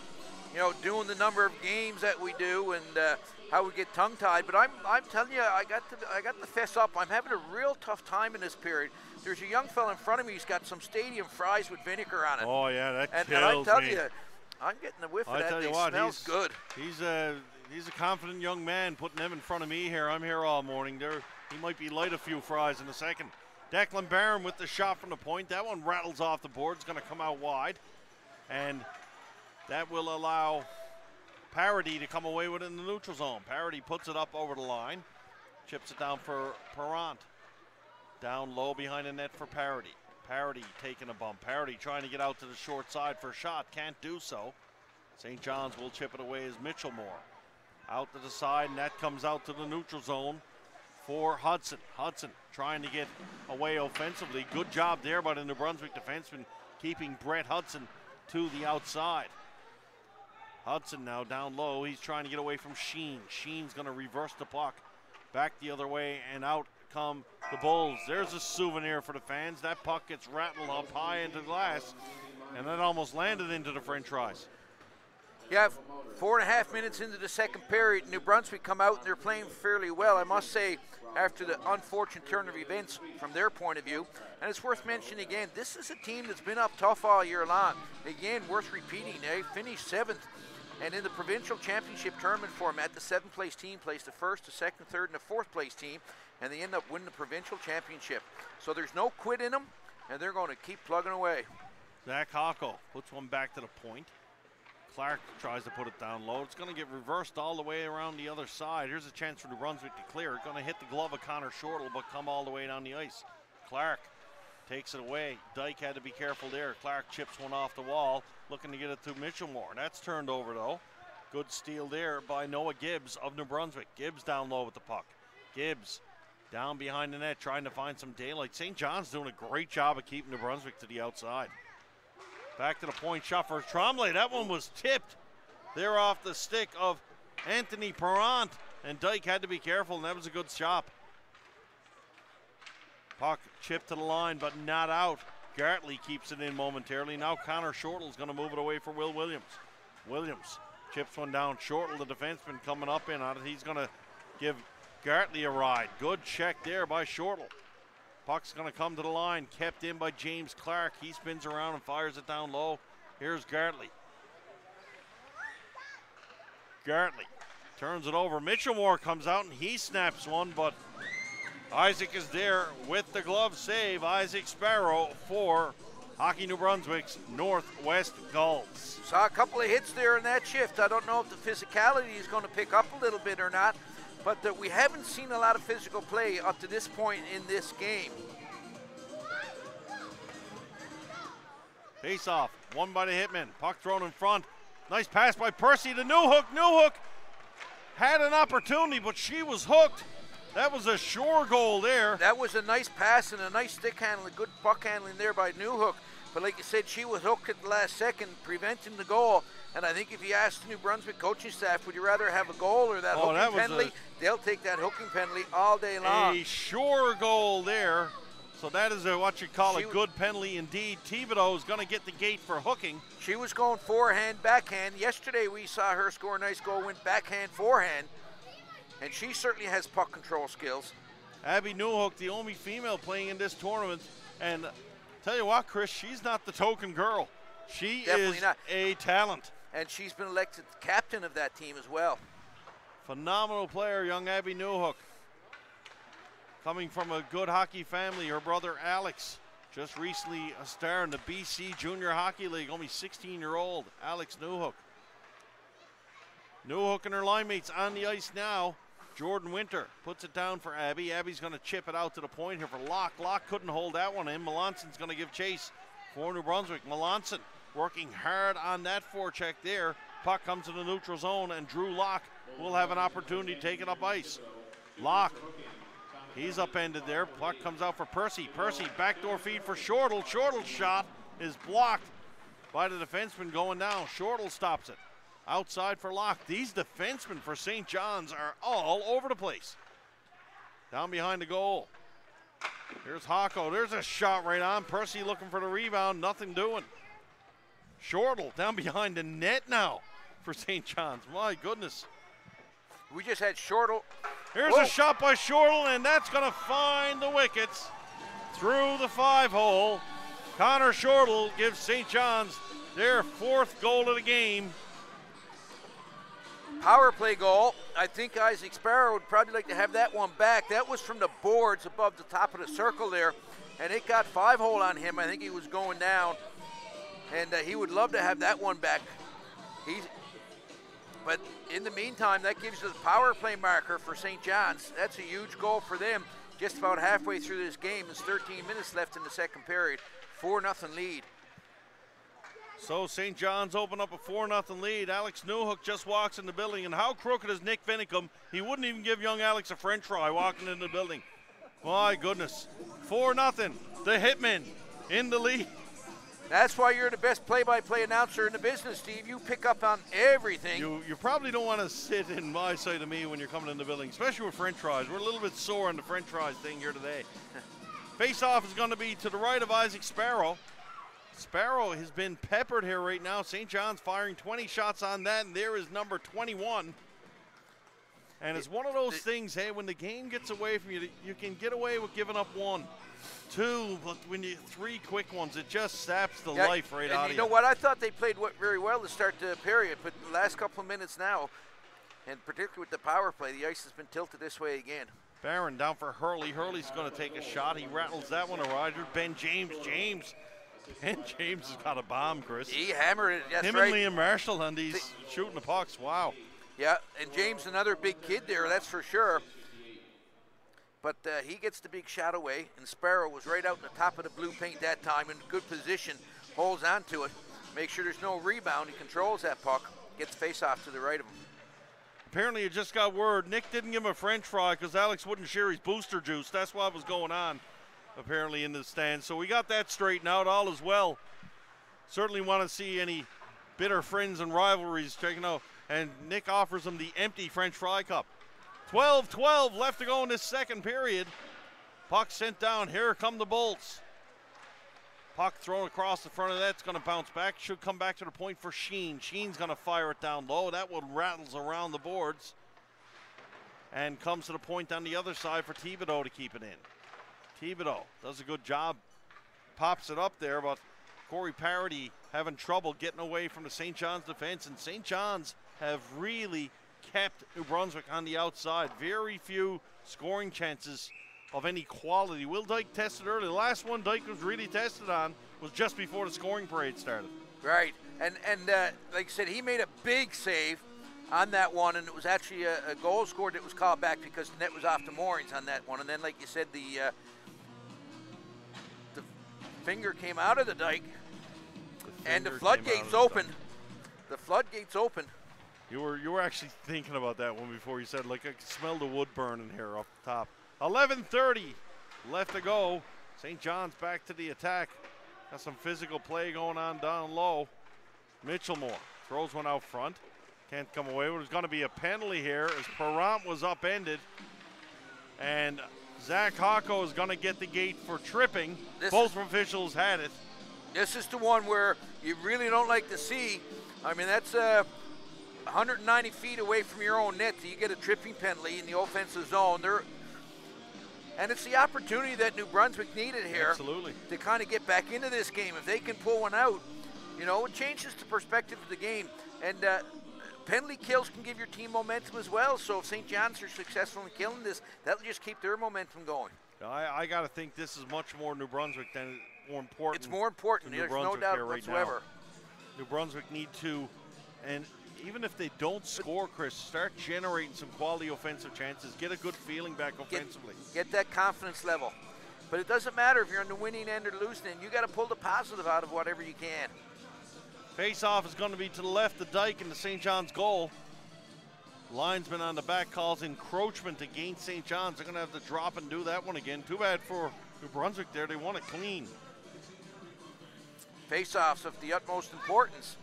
doing the number of games that we do and how we get tongue-tied, but I'm telling you, I got to fess up. I'm having a real tough time in this period. There's a young fella in front of me. He's got some stadium fries with vinegar on it. Oh yeah, that kills and I tell me. you, I'm getting a whiff of that. Tell you It what, smells good. He's a confident young man putting them in front of me here. I'm here all morning. He might be light a few fries in a second. Declan Barron with the shot from the point. That one rattles off the board. It's going to come out wide. And that will allow Parody to come away with it in the neutral zone. Parody puts it up over the line. Chips it down for Perrant. Down low behind the net for Parody. Parody taking a bump. Parody trying to get out to the short side for a shot. Can't do so. St. John's will chip it away as Mitchellmore. Out to the side, and that comes out to the neutral zone for Hudson. Hudson trying to get away offensively. Good job there by the New Brunswick defenseman, keeping Brett Hudson to the outside. Hudson now down low. He's trying to get away from Sheen. Sheen's going to reverse the puck back the other way, and out come the Bulls. There's a souvenir for the fans. That puck gets rattled up high into the glass, and that almost landed into the French fries. Yeah, 4.5 minutes into the second period, New Brunswick come out and they're playing fairly well. I must say, after the unfortunate turn of events from their point of view. And it's worth mentioning again, this is a team that's been up tough all year long. Again, worth repeating, they finished 7th. And in the provincial championship tournament format, the 7th place team plays the 1st, the 2nd, 3rd, and the 4th place team, and they end up winning the provincial championship. So there's no quit in them, and they're going to keep plugging away. Zach Hocko puts one back to the point. Clark tries to put it down low. It's going to get reversed all the way around the other side. Here's a chance for New Brunswick to clear. Going to hit the glove of Connor Shortle, but come all the way down the ice. Clark takes it away. Dyke had to be careful there. Clark chips one off the wall, looking to get it to Mitchellmore. That's turned over, though. Good steal there by Noah Gibbs of New Brunswick. Gibbs down low with the puck. Gibbs down behind the net, trying to find some daylight. St. John's doing a great job of keeping New Brunswick to the outside. Back to the point shot for Tremblay. That one was tipped there off the stick of Anthony Perrant, and Dyke had to be careful, and that was a good stop. Puck chipped to the line, but not out. Gartley keeps it in momentarily. Now Connor Shortle's going to move it away for Will Williams. Williams chips one down. Shortle, the defenseman, coming up in on it. He's going to give Gartley a ride. Good check there by Shortle. Puck's going to come to the line, kept in by James Clark. He spins around and fires it down low. Here's Gartley. Gartley turns it over. Mitchellmore comes out and he snaps one, but Isaac is there with the glove save. Isaac Sparrow for Hockey New Brunswick's Northwest Gulls. Saw a couple of hits there in that shift. I don't know if the physicality is going to pick up a little bit or not, but we haven't seen a lot of physical play up to this point in this game. Face off, won by the Hitman. Puck thrown in front. Nice pass by Percy to Newhook. Newhook had an opportunity, but she was hooked. That was a sure goal there. That was a nice pass and a nice stick handling, good puck handling there by Newhook. But like you said, she was hooked at the last second, preventing the goal. And I think if you ask the New Brunswick coaching staff, would you rather have a goal or that hooking penalty? They'll take that hooking penalty all day long. A sure goal there. So that is what you call a good penalty indeed. Thibodeau is going to get the gate for hooking. She was going forehand, backhand. Yesterday we saw her score a nice goal, went backhand, forehand. And she certainly has puck control skills. Abby Newhook, the only female playing in this tournament. And tell you what, Chris, she's not the token girl. She is a talent. And she's been elected captain of that team as well. Phenomenal player, young Abby Newhook. Coming from a good hockey family, her brother Alex, just recently a star in the BC Junior Hockey League, only 16-year-old Alex Newhook. Newhook and her line mates on the ice now. Jordan Winter puts it down for Abby. Abby's going to chip it out to the point here for Locke. Locke couldn't hold that one in. Melanson's going to give chase for New Brunswick. Melanson working hard on that forecheck there. Puck comes to the neutral zone, and Drew Locke will have an opportunity to take it up ice. Locke, he's upended there. Puck comes out for Percy. Percy, backdoor feed for Shortle. Shortle's shot is blocked by the defenseman going down. Shortle stops it. Outside for Locke. These defensemen for St. John's are all over the place. Down behind the goal. Here's Hocko. There's a shot right on. Percy looking for the rebound. Nothing doing. Shortle down behind the net now for St. John's. My goodness. We just had Shortle. Here's a shot by Shortle, and that's going to find the wickets through the 5-hole. Connor Shortle gives St. John's their 4th goal of the game. Power play goal. I think Isaac Sparrow would probably like to have that one back. That was from the boards above the top of the circle there, and it got 5-hole on him. I think he was going down, and he would love to have that one back. But in the meantime, that gives us a power play marker for St. John's. That's a huge goal for them. Just about halfway through this game, there's 13 minutes left in the second period. 4-0 lead. So St. John's open up a 4-0 lead. Alex Newhook just walks in the building, and how crooked is Nick Vinicum? He wouldn't even give young Alex a french fry walking in the building. My goodness. 4-0. The Hitman in the lead. That's why you're the best play-by-play announcer in the business, Steve. You pick up on everything. You probably don't want to sit in my side of me when you're coming in the building, especially with french fries. We're a little bit sore on the french fries thing here today. Face-off is going to be to the right of Isaac Sparrow. Sparrow has been peppered here right now. St. John's firing 20 shots on that, and there is number 21. And it's one of those things, hey, when the game gets away from you, you can get away with giving up 1, 2, but when you 3 quick ones, it just saps the life right out of you. You know what? I thought they played very well to start the period, but the last couple of minutes now, and particularly with the power play, the ice has been tilted this way again. Barron down for Hurley. Hurley's going to take a shot. He rattles that one around. Ben James. Ben James has got a bomb, Chris. He hammered it. That's Him right. and Liam Marshall on these shooting the pucks. Wow. Yeah, and James, another big kid there, that's for sure. But he gets the big shot away, and Sparrow was right out in the top of the blue paint that time in good position, holds on to it, makes sure there's no rebound. He controls that puck, gets face-off to the right of him. Apparently, you just got word. Nick didn't give him a French fry because Alex wouldn't share his booster juice. That's what was going on, apparently, in the stands. So we got that straightened out. All is well. Certainly want to see any bitter friends and rivalries taken out. And Nick offers him the empty French fry cup. 12-12 left to go in this second period. Puck sent down. Here come the Bolts. Puck thrown across the front of that. It's going to bounce back. Should come back to the point for Sheen. Sheen's going to fire it down low. That one rattles around the boards. And comes to the point on the other side for Thibodeau to keep it in. Thibodeau does a good job. Pops it up there, but Corey Parody having trouble getting away from the St. John's defense. And St. John's have really kept New Brunswick on the outside. Very few scoring chances of any quality. Will Dyke tested early. The last one Dyke was really tested on was just before the scoring parade started. Right, and like I said, he made a big save on that one, and it was actually a goal scored that was called back because the net was off the moorings on that one. And then, like you said, the finger came out of the Dyke, and the floodgates opened. The floodgates opened. You were actually thinking about that one before you said, like, I could smell the wood burning here off the top. 11:30 left to go. St. John's back to the attack. Got some physical play going on down low. Mitchellmore throws one out front. Can't come away. There's going to be a penalty here as Perrant was upended. And Zach Hocko is going to get the gate for tripping. Both officials had it. This is the one where you really don't like to see. I mean, that's 190 feet away from your own net. You get a tripping penalty in the offensive zone. And it's the opportunity that New Brunswick needed here. Absolutely. To kind of get back into this game. If they can pull one out, you know, it changes the perspective of the game. And penalty kills can give your team momentum as well. So if St. John's are successful in killing this, that'll just keep their momentum going. I got to think this is much more New Brunswick than more important. It's more important. There's no doubt whatsoever. New Brunswick need to, and even if they don't score, Chris, start generating some quality offensive chances. Get a good feeling back offensively. Get that confidence level. But it doesn't matter if you're on the winning end or the losing end. You got to pull the positive out of whatever you can. Face-off is going to be to the left of Dyke and the St. John's goal. Linesman on the back calls encroachment against St. John's. They're going to have to drop and do that one again. Too bad for New Brunswick there. They want it clean. Face-offs of the utmost importance.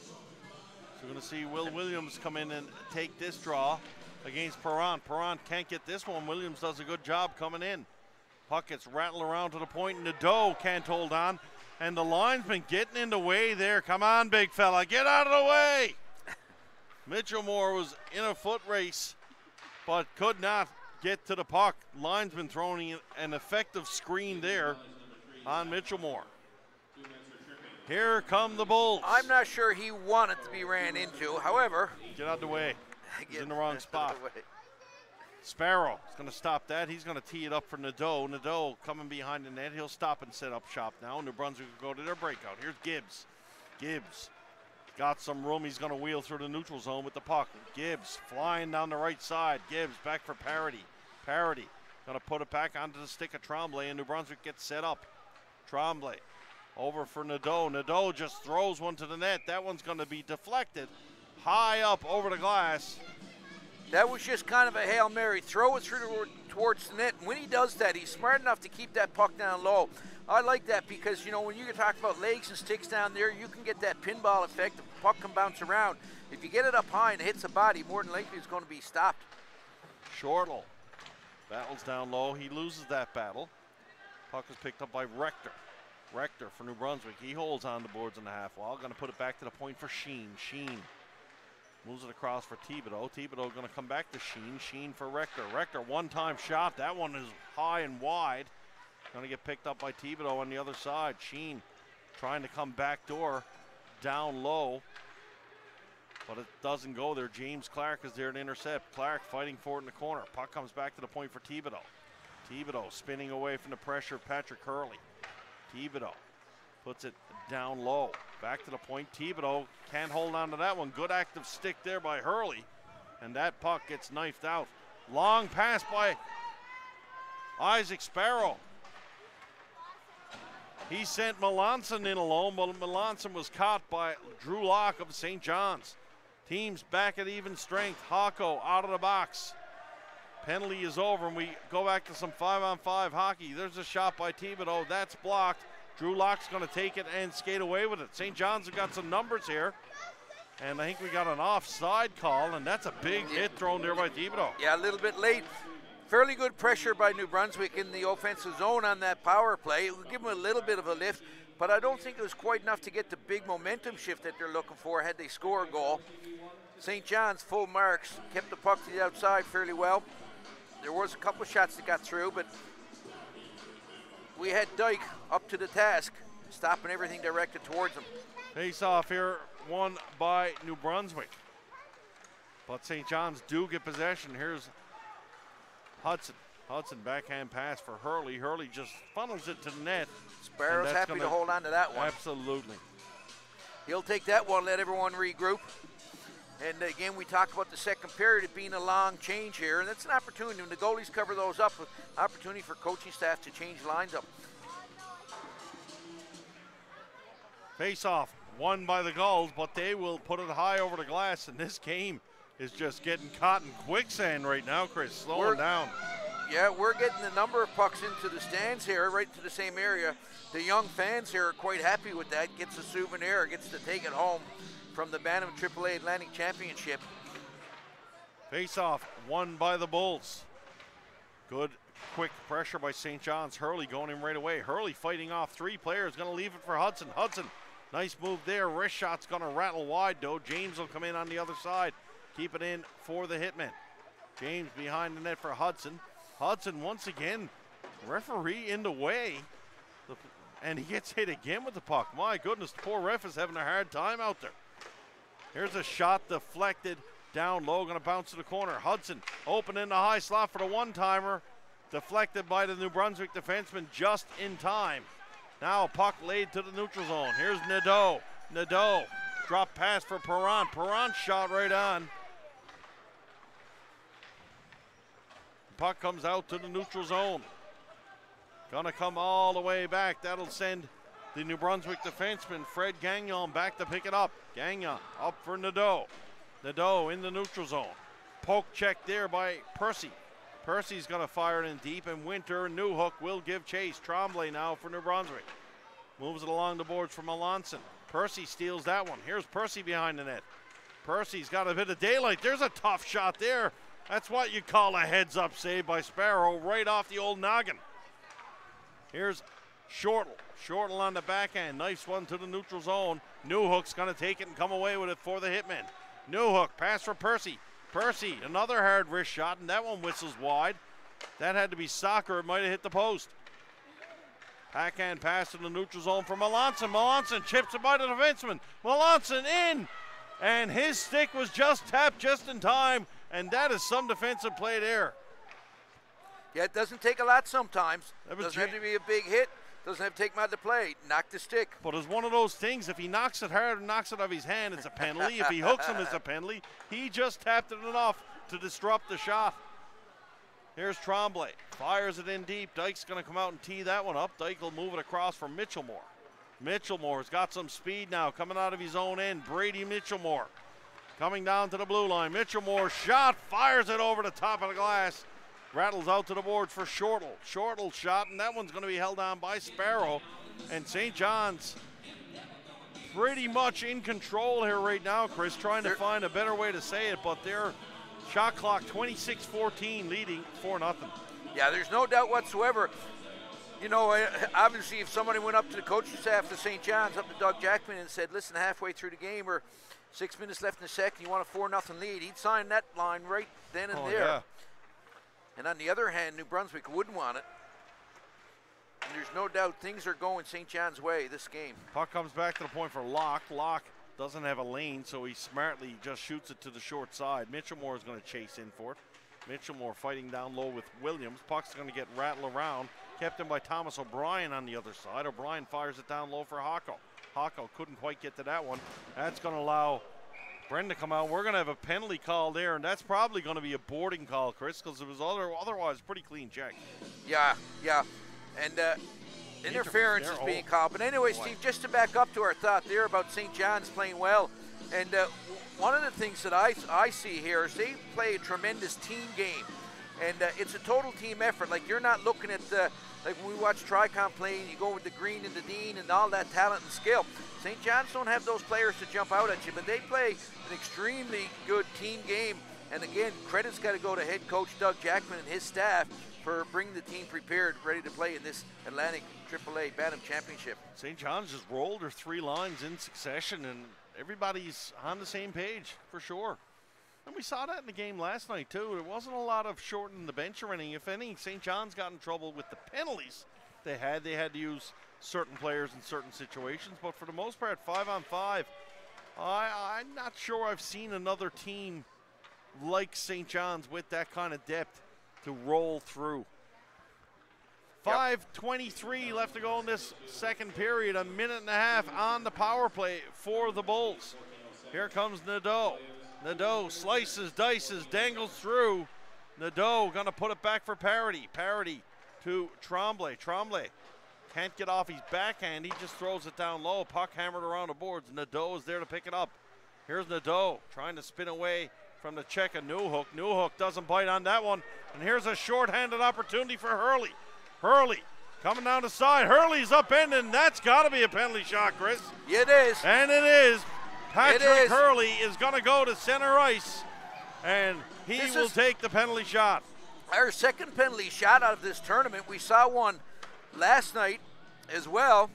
So we're going to see Will Williams come in and take this draw against Perrant. Perrant can't get this one. Williams does a good job coming in. Puck gets rattled around to the point. Nadeau can't hold on. And the linesman getting in the way there. Come on, big fella. Get out of the way. Mitchellmore was in a foot race, but could not get to the puck. Linesman throwing an effective screen there on Mitchellmore. Here come the Bulls. I'm not sure he wanted to be ran into. However, get out of the way. He's in the wrong spot. Sparrow is going to stop that. He's going to tee it up for Nadeau. Nadeau coming behind the net. He'll stop and set up shop now. New Brunswick will go to their breakout. Here's Gibbs. Gibbs got some room. He's going to wheel through the neutral zone with the puck. Gibbs flying down the right side. Gibbs back for Parody. Parody going to put it back onto the stick of Tremblay, and New Brunswick gets set up. Tremblay over for Nadeau. Nadeau just throws one to the net. That one's going to be deflected high up over the glass. That was just kind of a Hail Mary. Throw it through towards the net. And when he does that, he's smart enough to keep that puck down low. I like that because, you know, when you talk about legs and sticks down there, you can get that pinball effect. The puck can bounce around. If you get it up high and it hits the body, more than likely it's going to be stopped. Shortle battles down low. He loses that battle. Puck is picked up by Rector. Rector for New Brunswick. He holds on the boards in the half wall. Going to put it back to the point for Sheen. Sheen Moves it across for Thibodeau. Thibodeau going to come back to Sheen. Sheen for Rector. Rector, one-time shot. That one is high and wide. Going to get picked up by Thibodeau on the other side. Sheen trying to come back door down low. But it doesn't go there. James Clark is there to intercept. Clark fighting for it in the corner. Puck comes back to the point for Thibodeau. Thibodeau spinning away from the pressure of Patrick Hurley. Thibodeau puts it down low. Back to the point. Thibodeau can't hold on to that one. Good active stick there by Hurley. And that puck gets knifed out. Long pass by Isaac Sparrow. He sent Melanson in alone, but Melanson was caught by Drew Locke of St. John's. Teams back at even strength. Hako out of the box. Penalty is over, and we go back to some 5-on-5 hockey. There's a shot by Thibodeau. That's blocked. Drew Locke's going to take it and skate away with it. St. John's have got some numbers here. And I think we got an offside call, and that's a big hit thrown there by Thibodeau. Yeah, a little bit late. Fairly good pressure by New Brunswick in the offensive zone on that power play. It would give them a little bit of a lift, but I don't think it was quite enough to get the big momentum shift that they're looking for had they score a goal. St. John's full marks, kept the puck to the outside fairly well. There was a couple of shots that got through, but we had Dyke up to the task, stopping everything directed towards him. Face off here, won by New Brunswick. But St. John's do get possession. Here's Hudson. Hudson backhand pass for Hurley. Hurley just funnels it to the net. Sparrow's happy to hold on to that one. Absolutely. He'll take that one, let everyone regroup. And again, we talked about the second period, it being a long change here, and it's an opportunity when the goalies cover those up, opportunity for coaching staff to change lines up. Face off, won by the Gulls, but they will put it high over the glass, and this game is just getting caught in quicksand right now, Chris, slowing down. Yeah, we're getting a number of pucks into the stands here, right into the same area. The young fans here are quite happy with that, gets a souvenir, gets to take it home from the Bantam AAA Atlantic Championship. Face-off, won by the Bulls. Good, quick pressure by St. John's. Hurley going in right away. Hurley fighting off three players, going to leave it for Hudson. Hudson, nice move there. Wrist shot's going to rattle wide, though. James will come in on the other side. Keep it in for the Hitman. James behind the net for Hudson. Hudson, once again, referee in the way. And he gets hit again with the puck. My goodness, the poor ref is having a hard time out there. Here's a shot deflected down low, going to bounce to the corner. Hudson open in the high slot for the one-timer. Deflected by the New Brunswick defenseman just in time. Now puck laid to the neutral zone. Here's Nadeau. Nadeau, drop pass for Perron. Perron shot right on. Puck comes out to the neutral zone. Gonna come all the way back. That'll send the New Brunswick defenseman, Fred Gagnon, back to pick it up. Gagnon up for Nadeau. Nadeau in the neutral zone. Poke check there by Percy. Percy's going to fire it in deep, and Winter and Newhook will give chase. Tremblay now for New Brunswick. Moves it along the boards for Melanson. Percy steals that one. Here's Percy behind the net. Percy's got a bit of daylight. There's a tough shot there. That's what you call a heads-up save by Sparrow, right off the old noggin. Here's Shortle. Shortle on the backhand. Nice one to the neutral zone. Newhook's going to take it and come away with it for the Hitmen. Newhook, pass for Percy. Percy, another hard wrist shot, and that one whistles wide. That had to be soccer. It might have hit the post. Backhand pass to the neutral zone for Melanson. Melanson chips it by the defenseman. Melanson in, and his stick was just tapped just in time, and that is some defensive play there. Yeah, it doesn't take a lot sometimes. Doesn't have to be a big hit. Doesn't have to take him out of the play. Knock the stick. But it's one of those things, if he knocks it hard and knocks it off his hand, it's a penalty. If he hooks him, it's a penalty. He just tapped it enough to disrupt the shot. Here's Tremblay. Fires it in deep. Dyke's going to come out and tee that one up. Dyke will move it across for Mitchellmore. Mitchellmore's got some speed now coming out of his own end. Brady Mitchellmore coming down to the blue line. Mitchellmore shot, fires it over the top of the glass. Rattles out to the boards for Shortle. Shortle shot, and that one's going to be held on by Sparrow. And St. John's pretty much in control here right now, Chris, trying to find a better way to say it, but their shot clock 26-14 leading 4-0. Yeah, there's no doubt whatsoever. You know, obviously if somebody went up to the coaching staff of St. John's, up to Doug Jackman and said, listen, halfway through the game, we're 6 minutes left in the second. You want a 4-0 lead. He'd sign that line right then and there. Yeah. And on the other hand, New Brunswick wouldn't want it. And there's no doubt things are going St. John's way this game. Puck comes back to the point for Locke. Locke doesn't have a lane, so he smartly just shoots it to the short side. Mitchellmore is going to chase in for it. Mitchellmore fighting down low with Williams. Puck's going to get rattled around. Kept in by Thomas O'Brien on the other side. O'Brien fires it down low for Hocko. Hocko couldn't quite get to that one. That's going to allow Brendan to come out. We're going to have a penalty call there, and that's probably going to be a boarding call, Chris, because it was otherwise pretty clean check. Yeah. And interference is being called. But anyway, Steve, just to back up to our thought there about St. John's playing well, and one of the things that I see here is they play a tremendous team game. And it's a total team effort. Like, you're not looking at, like when we watch Tricon play, and you go with the Green and the Dean and all that talent and skill. St. John's don't have those players to jump out at you, but they play an extremely good team game. And again, credit's got to go to head coach Doug Jackman and his staff for bringing the team prepared, ready to play in this Atlantic AAA Bantam Championship. St. John's just rolled their 3 lines in succession, and everybody's on the same page for sure. And we saw that in the game last night too. There wasn't a lot of shortening the bench or anything. If any, St. John's got in trouble with the penalties they had. They had to use certain players in certain situations, but for the most part, 5-on-5, I'm not sure I've seen another team like St. John's with that kind of depth to roll through. 5:23 left to go in this second period. A minute and a half on the power play for the Bulls. Here comes Nadeau. Nadeau slices, dices, dangles through. Nadeau gonna put it back for Parody. Parody to Tremblay. Tremblay can't get off his backhand. He just throws it down low. Puck hammered around the boards. Nadeau is there to pick it up. Here's Nadeau trying to spin away from the check of Newhook. Newhook doesn't bite on that one. And here's a short-handed opportunity for Hurley. Hurley coming down the side. Hurley's upending. That's got to be a penalty shot, Chris. It is. And it is. Patrick Hurley is going to go to center ice, and he will take the penalty shot. Our second penalty shot out of this tournament. We saw one last night as well.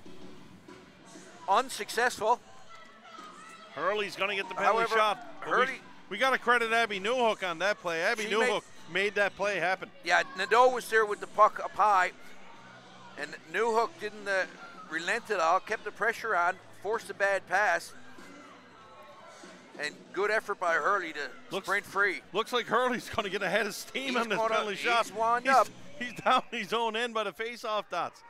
Unsuccessful. Hurley's going to get the penalty shot. Hurley, we got to credit Abby Newhook on that play. Abby Newhook made that play happen. Yeah, Nadeau was there with the puck up high, and Newhook didn't relent at all, kept the pressure on, forced a bad pass. And good effort by Hurley to sprint free. Looks like Hurley's going to get ahead of steam on this penalty shot. He's down his own end by the face-off dots.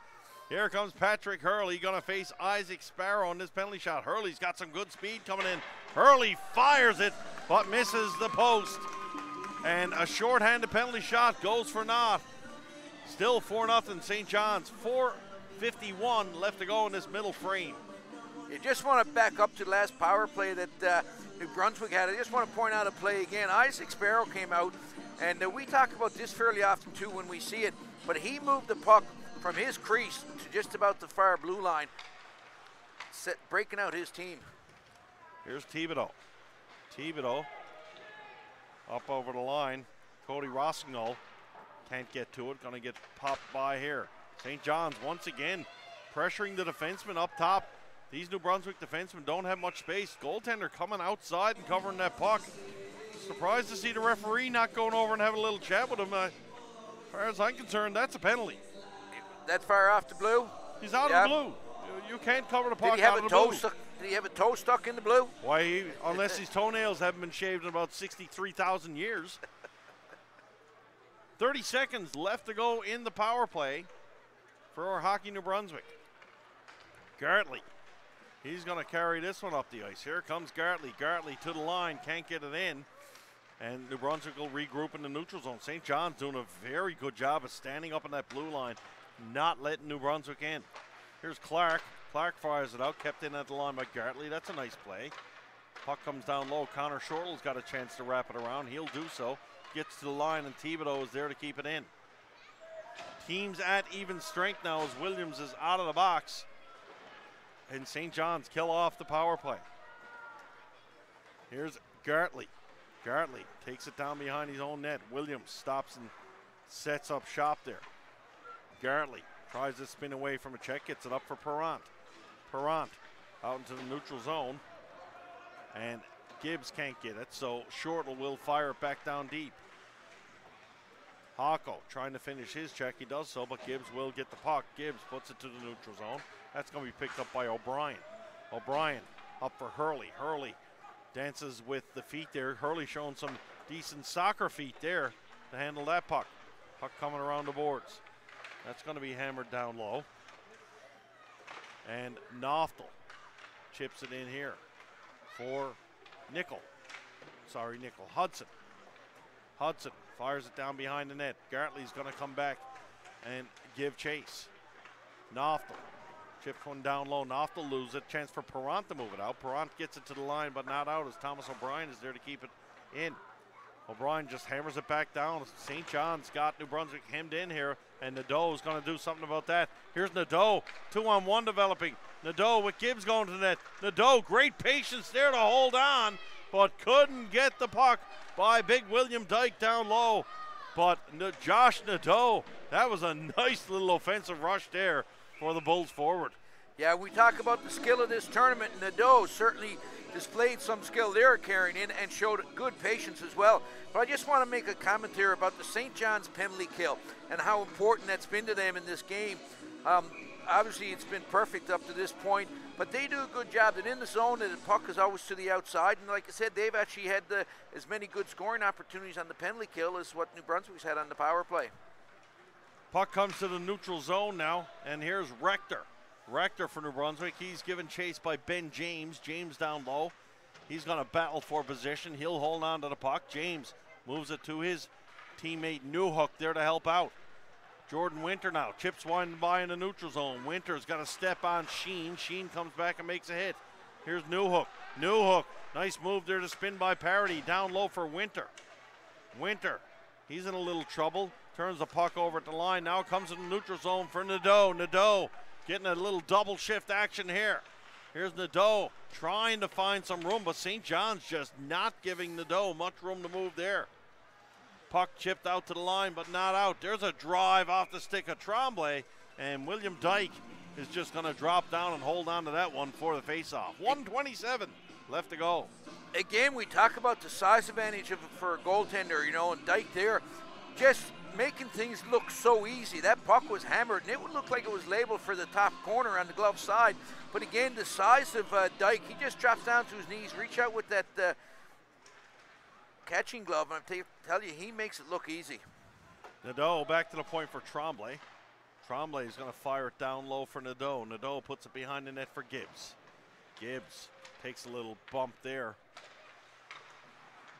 Here comes Patrick Hurley going to face Isaac Sparrow on this penalty shot. Hurley's got some good speed coming in. Hurley fires it, but misses the post. And a short-handed penalty shot goes for naught. Still 4-0 St. John's. 4:51 left to go in this middle frame. You just want to back up to the last power play that New Brunswick had. I just want to point out a play again. Isaac Sparrow came out, and we talk about this fairly often too when we see it, but he moved the puck from his crease to just about the far blue line, breaking out his team. Here's Thibodeau. Thibodeau up over the line. Cody Rossignol can't get to it. Going to get popped by here. St. John's once again pressuring the defenseman up top. These New Brunswick defensemen don't have much space. Goaltender coming outside and covering that puck. Surprised to see the referee not going over and having a little chat with him. As far as I'm concerned, that's a penalty. That far off the blue? He's out of the blue. You can't cover the puck out of the blue. Did he have a toe stuck in the blue? Why, unless his toenails haven't been shaved in about 63,000 years. 30 seconds left to go in the power play for our Hockey New Brunswick. Gartley. He's going to carry this one up the ice. Here comes Gartley. Gartley to the line. Can't get it in. And New Brunswick will regroup in the neutral zone. St. John's doing a very good job of standing up in that blue line, not letting New Brunswick in. Here's Clark. Clark fires it out. Kept in at the line by Gartley. That's a nice play. Puck comes down low. Connor Shortle's got a chance to wrap it around. He'll do so. Gets to the line, and Thibodeau is there to keep it in. Teams at even strength now as Williams is out of the box. And St. John's kill off the power play. Here's Gartley. Gartley takes it down behind his own net. Williams stops and sets up shop there. Gartley tries to spin away from a check, gets it up for Perrant. Perrant out into the neutral zone. And Gibbs can't get it, so Shortle will fire it back down deep. Hocko trying to finish his check. He does so, but Gibbs will get the puck. Gibbs puts it to the neutral zone. That's going to be picked up by O'Brien. O'Brien up for Hurley. Hurley dances with the feet there. Hurley showing some decent soccer feet there to handle that puck. Puck coming around the boards. That's going to be hammered down low. And Noftel chips it in here for Nickel. Hudson. Hudson fires it down behind the net. Gartley's going to come back and give chase. Noftel chips one down low. Noftel loses it. Chance for Perrant to move it out. Perrant gets it to the line, but not out as Thomas O'Brien is there to keep it in. O'Brien just hammers it back down. St. John's got New Brunswick hemmed in here, and Nadeau is going to do something about that. Here's Nadeau, 2-on-1 developing. Nadeau with Gibbs going to the net. Nadeau, great patience there to hold on, but couldn't get the puck by big William Dyke down low. But Josh Nadeau, that was a nice little offensive rush there for the Bulls forward. Yeah, we talk about the skill of this tournament. Nadeau certainly displayed some skill there carrying in and showed good patience as well. But I just want to make a comment here about the St. John's penalty kill and how important that's been to them in this game. Obviously, it's been perfect up to this point, but they do a good job that in the zone, that the puck is always to the outside. And like I said, they've actually had as many good scoring opportunities on the penalty kill as what New Brunswick's had on the power play. Puck comes to the neutral zone now, and here's Rector. Rector for New Brunswick. He's given chase by Ben James. James down low. He's going to battle for position. He'll hold on to the puck. James moves it to his teammate Newhook there to help out. Jordan Winter now chips one by in the neutral zone. Winter's got to step on Sheen. Sheen comes back and makes a hit. Here's Newhook. Newhook, nice move there to spin by Parody. Down low for Winter. Winter, he's in a little trouble. Turns the puck over at the line. Now comes in the neutral zone for Nadeau. Nadeau getting a little double shift action here. Here's Nadeau trying to find some room, but St. John's just not giving Nadeau much room to move there. Puck chipped out to the line, but not out. There's a drive off the stick of Tremblay, and William Dyke is just going to drop down and hold on to that one for the faceoff. 1:27 left to go. Again, we talk about the size advantage for a goaltender, and Dyke there just making things look so easy. That puck was hammered, and it would look like it was labeled for the top corner on the glove side. But again, the size of Dyke, he just drops down to his knees, reach out with that catching glove, and I tell you, he makes it look easy. Nadeau back to the point for Tremblay. Tremblay is going to fire it down low for Nadeau. Nadeau puts it behind the net for Gibbs. Gibbs takes a little bump there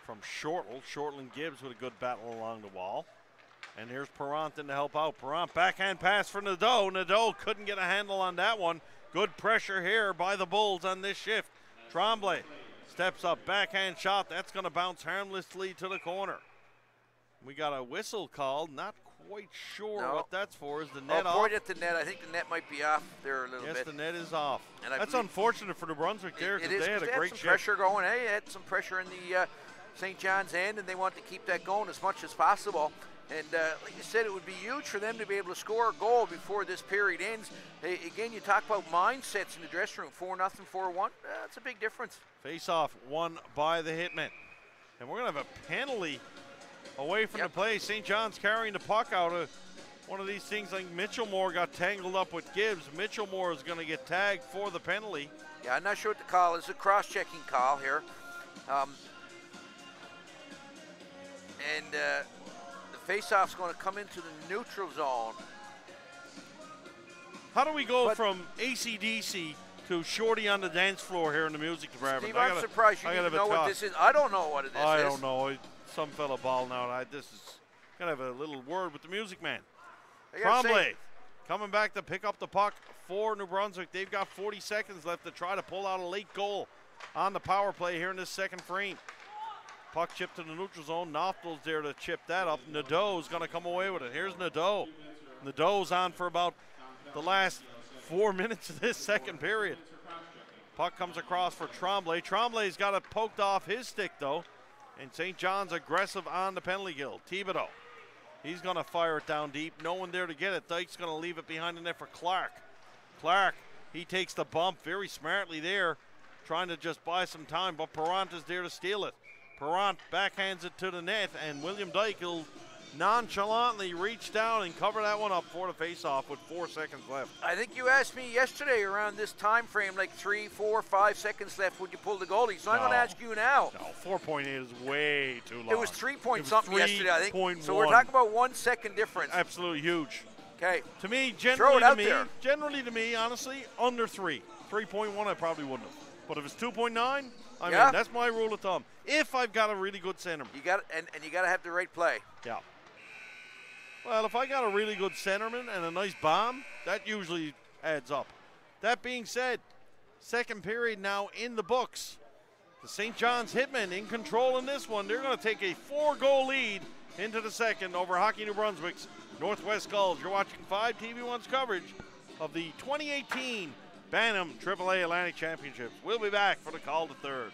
from Shortle. Shortle and Gibbs with a good battle along the wall. And here's Perrant in to help out. Perrant backhand pass for Nadeau. Nadeau couldn't get a handle on that one. Good pressure here by the Bulls on this shift. Tremblay steps up, backhand shot. That's going to bounce harmlessly to the corner. We got a whistle called. Not quite sure what that's for. Is the net off? Point at the net. I think the net might be off there a little bit. Yes, the net is off. And that's unfortunate for New Brunswick there because they had a great some shift. Pressure going. They had some pressure in the St. John's end, and they want to keep that going as much as possible. And like you said, it would be huge for them to be able to score a goal before this period ends. Again, you talk about mindsets in the dressing room. 4-0, 4-1. That's a big difference. Face-off won by the Hitmen. And we're going to have a penalty away from the play. St. John's carrying the puck out of one of these things. Like Mitchellmore got tangled up with Gibbs. Mitchellmore is going to get tagged for the penalty. Yeah, I'm not sure what the call is. A cross-checking call here. The face-off's going to come into the neutral zone. How do we go from AC/DC to Shorty on the dance floor here in the music department? Steve, I'm surprised you didn't know what this is. I don't know what it is. I don't know. Some fella balling out. This is going to have a little word with the music man. Tremblay coming back to pick up the puck for New Brunswick. They've got 40 seconds left to try to pull out a late goal on the power play here in this second frame. Puck chipped to the neutral zone. Noftel's there to chip that up. Nadeau's going to come away with it. Here's Nadeau. Nadeau's on for about the last 4 minutes of this second period. Puck comes across for Tremblay. Tremblay's got it poked off his stick, though. And St. John's aggressive on the penalty kill. Thibodeau. He's going to fire it down deep. No one there to get it. Dyke's going to leave it behind the net for Clark. Clark, he takes the bump very smartly there. trying to just buy some time, but Perrant is there to steal it. Perrant backhands it to the net, and William Dyke will nonchalantly reach down and cover that one up for the face-off with 4 seconds left. I think you asked me yesterday around this time frame, like 3, 4, 5 seconds left, would you pull the goalie? So I'm going to ask you now. No, 4.8 is way too long. It was 3 point something yesterday, I think. 3.1. So we're talking about 1 second difference. Absolutely huge. Okay. To me, Throw it out there. generally to me, honestly, under 3. 3.1 I probably wouldn't have. But if it's 2.9, I mean, that's my rule of thumb. If I've got a really good centerman. You got and you got to have the right play. Yeah. Well, if I got a really good centerman and a nice bomb, that usually adds up. That being said, second period now in the books. The St. John's Hitmen in control in this one. They're going to take a 4-goal lead into the second over Hockey New Brunswick's Northwest Gulls. You're watching 5 TV1's coverage of the 2018 Bantam AAA Atlantic Championships. We'll be back for the call to third.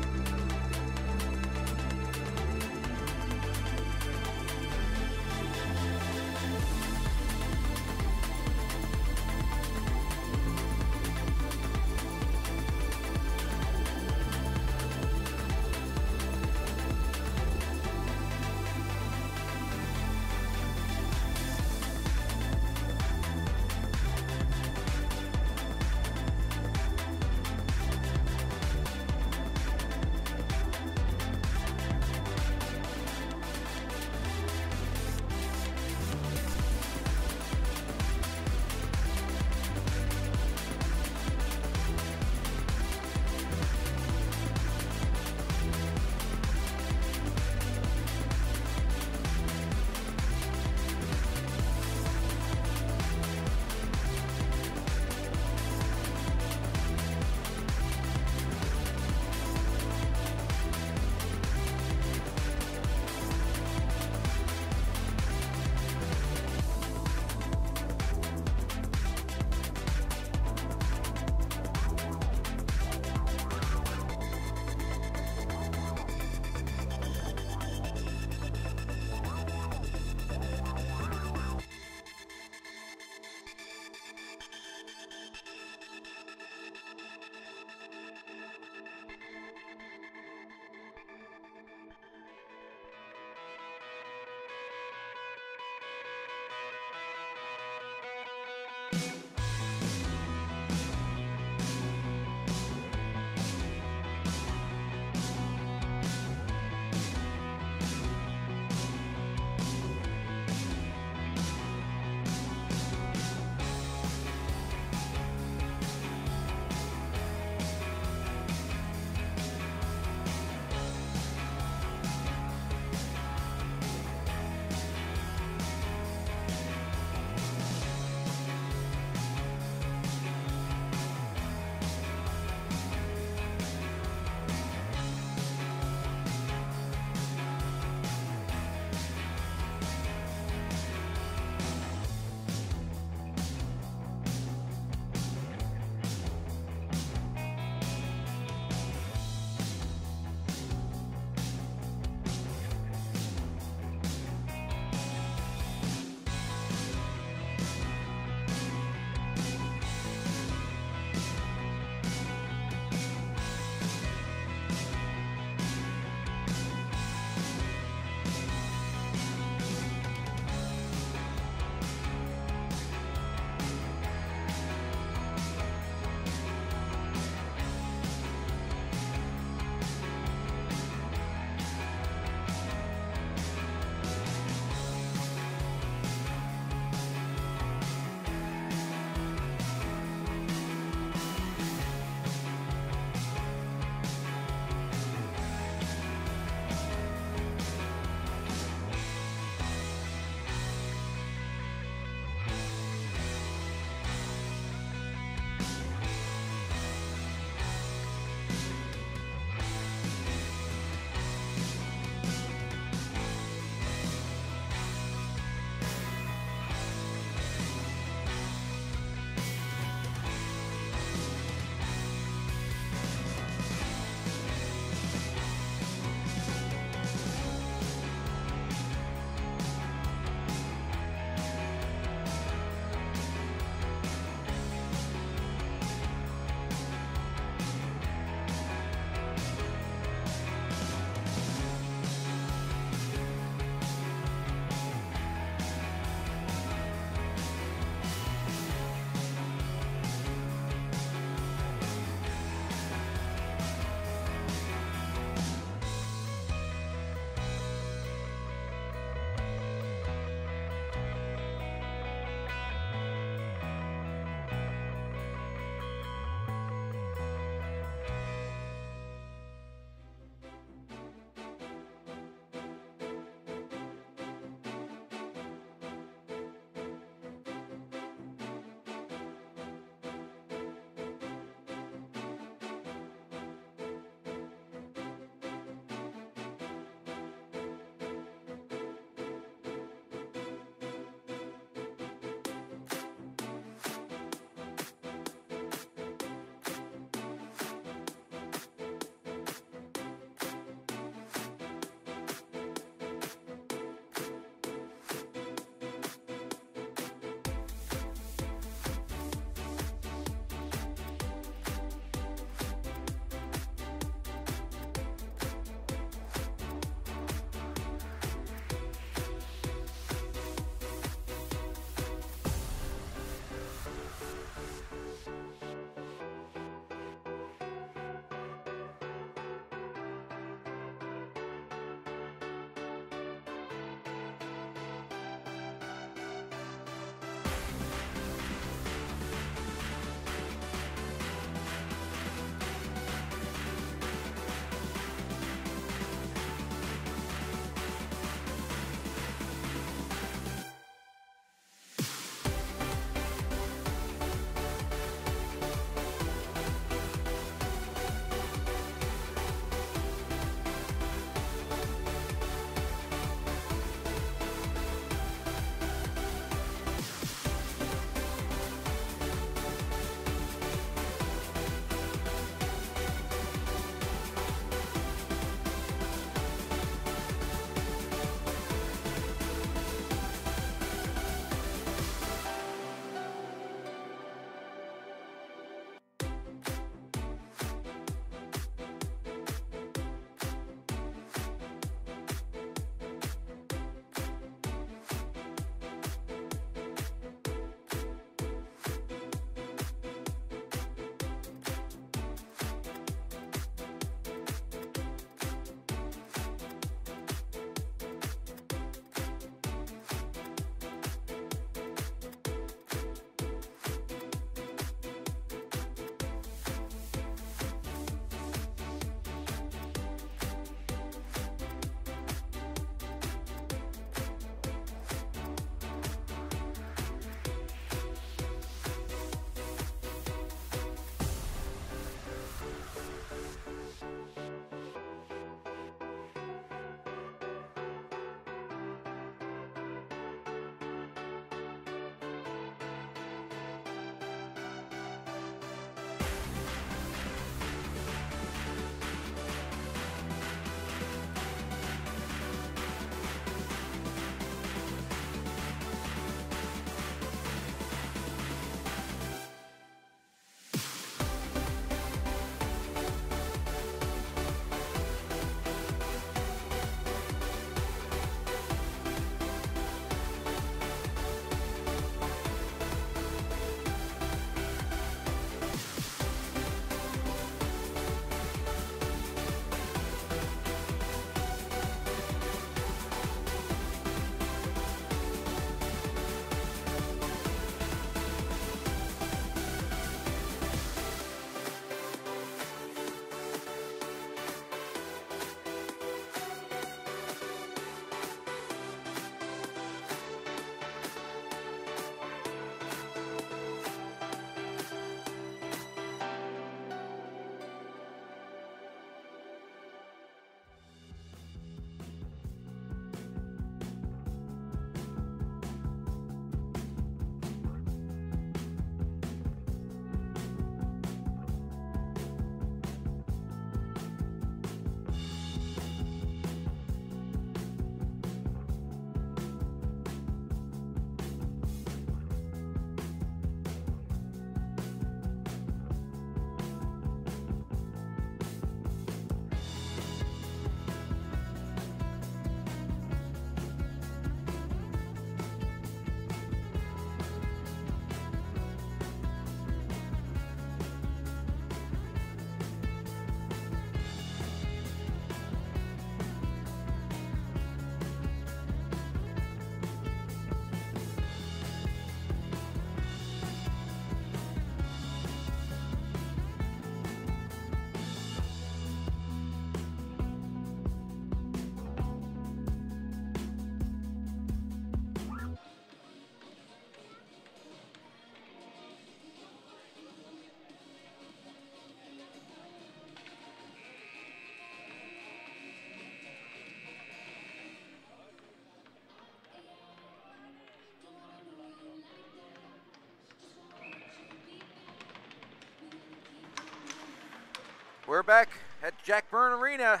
We're back at Jack Byrne Arena.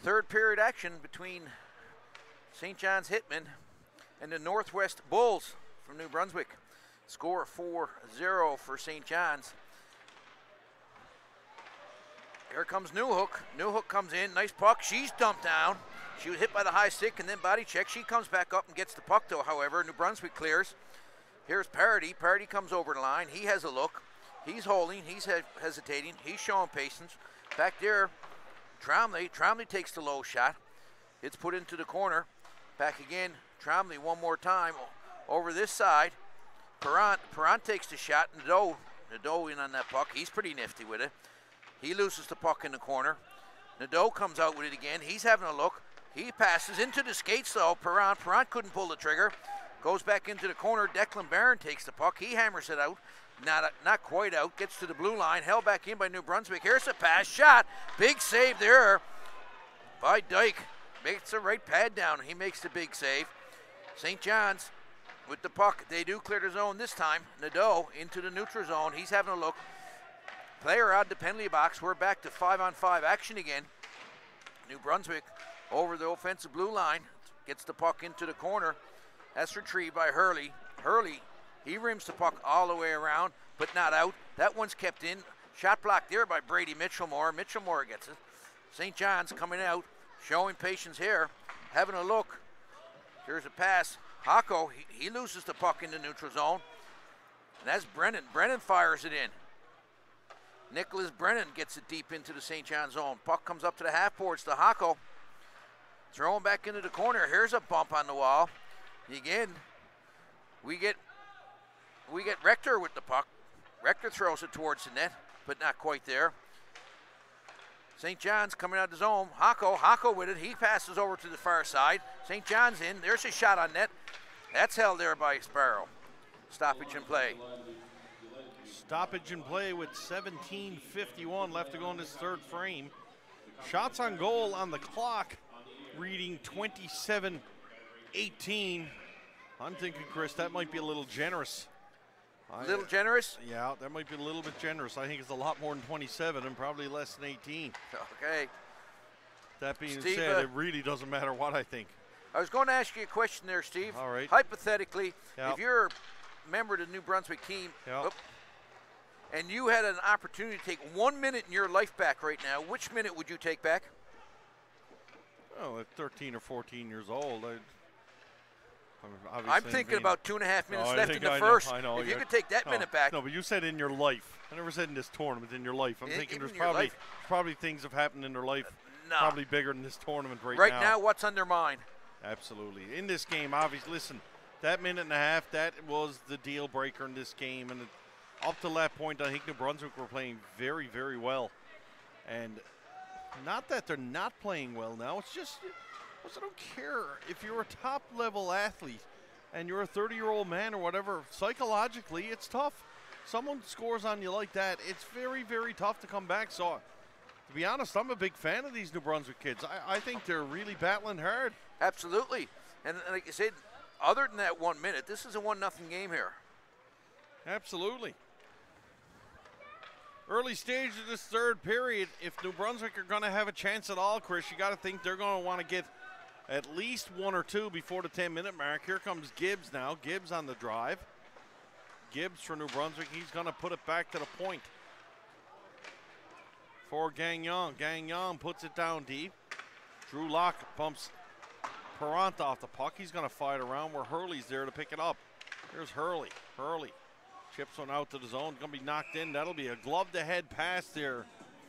Third period action between St. John's Hitman and the Northwest Bulls from New Brunswick. Score 4-0 for St. John's. Here comes Newhook. Newhook comes in, nice puck. She's dumped down. She was hit by the high stick and then body check. She comes back up and gets the puck though, however. New Brunswick clears. Here's Parody. Parody comes over the line. He has a look. He's holding. He's hesitating. He's showing patience. Back there, Trombley. Trombley takes the low shot. It's put into the corner. Back again. Trombley one more time. Over this side. Perrant takes the shot. Nadeau in on that puck. He's pretty nifty with it. He loses the puck in the corner. Nadeau comes out with it again. He's having a look. He passes into the skates though. Perrant couldn't pull the trigger. Goes back into the corner. Declan Barron takes the puck. He hammers it out. Not quite out. Gets to the blue line. Held back in by New Brunswick. Here's a pass. Shot. Big save there by Dyke. Makes the right pad down. He makes the big save. St. John's with the puck. They do clear the zone this time. Nadeau into the neutral zone. He's having a look. Player out the penalty box. We're back to 5-on-5 action again. New Brunswick over the offensive blue line. Gets the puck into the corner. That's retrieved by Hurley. Hurley, he rims the puck all the way around, but not out. That one's kept in. Shot blocked there by Brady Mitchellmore. Mitchellmore gets it. St. John's coming out, showing patience here, having a look. Here's a pass. Hako, he loses the puck in the neutral zone. And that's Brennan. Brennan fires it in. Nicholas Brennan gets it deep into the St. John's zone. Puck comes up to the half boards to Hako. Throwing back into the corner. Here's a bump on the wall. Again, we get Rector with the puck. Rector throws it towards the net, but not quite there. St. John's coming out of the zone. Hako with it. He passes over to the far side. St. John's in. There's a shot on net. That's held there by Sparrow. Stoppage in play. Stoppage in play with 17:51 left to go in this third frame. Shots on goal on the clock, reading 27-18. I'm thinking, Chris, that might be a little generous. A little generous? Yeah, that might be a little bit generous. I think it's a lot more than 27 and probably less than 18. Okay. That being Steve, said, it really doesn't matter what I think. I was going to ask you a question there, Steve. All right. Hypothetically, if you're a member of the New Brunswick team, and you had an opportunity to take 1 minute in your life back right now, which minute would you take back? Oh, at 13 or 14 years old, I'm thinking about 2.5 minutes left in the first. I know. If you could take that minute back. No, but you said in your life. I never said in this tournament, in your life. I'm thinking there's probably things have happened in their life probably bigger than this tournament right now. Right now, what's on their mind? Absolutely. In this game, obviously, listen, that minute and a half, that was the deal breaker in this game. And up to that point, I think New Brunswick were playing very, very well. And not that they're not playing well now. It's just, I don't care if you're a top-level athlete and you're a 30-year-old man or whatever, psychologically, it's tough. Someone scores on you like that, it's very, very tough to come back. So, to be honest, I'm a big fan of these New Brunswick kids. I think they're really battling hard. Absolutely. And like I said, other than that 1 minute, this is a 1-0 game here. Absolutely. Early stage of this third period, if New Brunswick are going to have a chance at all, Chris, you got to think they're going to want to get at least one or two before the 10-minute mark. Here comes Gibbs now. Gibbs on the drive. Gibbs for New Brunswick. He's going to put it back to the point for Gagnon. Gagnon puts it down deep. Drew Locke bumps Perrant off the puck. He's going to fight around where Hurley's there to pick it up. Here's Hurley. Hurley chips one out to the zone. Going to be knocked in. That'll be a glove-to-head pass there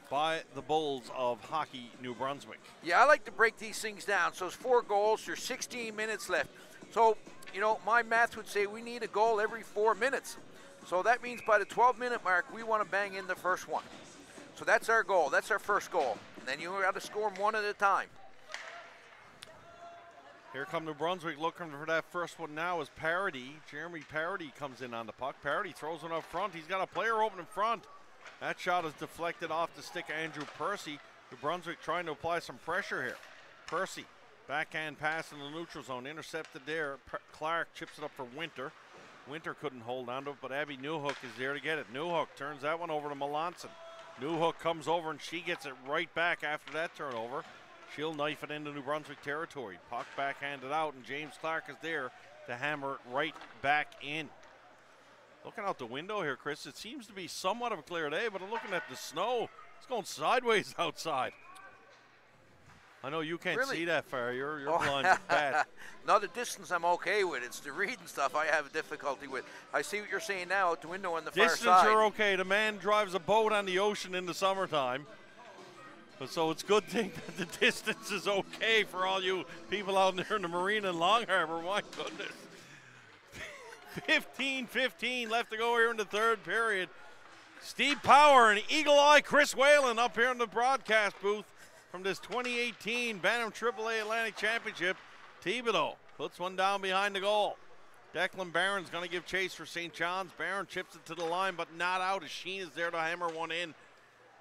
by the Bulls of Hockey New Brunswick. Yeah, I like to break these things down. So it's 4 goals. There's 16 minutes left. So, you know, my math would say we need a goal every 4 minutes. So that means by the 12-minute mark, we want to bang in the first one. So that's our goal. That's our first goal. And then you got to score them one at a time. Here come New Brunswick looking for that first one now is Parody. Jeremy Parody comes in on the puck. Parody throws one up front. He's got a player open in front. That shot is deflected off the stick of Andrew Percy. New Brunswick trying to apply some pressure here. Percy, backhand pass in the neutral zone. Intercepted there. Clark chips it up for Winter. Winter couldn't hold on to it, but Abby Newhook is there to get it. Newhook turns that one over to Melanson. Newhook comes over and she gets it right back after that turnover. She'll knife it into New Brunswick territory. Puck backhanded out, and James Clark is there to hammer it right back in. Looking out the window here, Chris, it seems to be somewhat of a clear day, but I'm looking at the snow. It's going sideways outside. I know you can't see that far. Your blind's bad. No, the distance I'm okay with. It's the reading stuff I have difficulty with. I see what you're saying now out the window on the far side. Distance you're okay. The man drives a boat on the ocean in the summertime. So it's a good thing that the distance is okay for all you people out there in the marina in Long Harbor. My goodness. 15-15 left to go here in the third period. Steve Power and Eagle Eye Chris Whalen up here in the broadcast booth from this 2018 Bantam AAA Atlantic Championship. Thibodeau puts one down behind the goal. Declan Barron's going to give chase for St. John's. Barron chips it to the line, but not out as Sheen is there to hammer one in.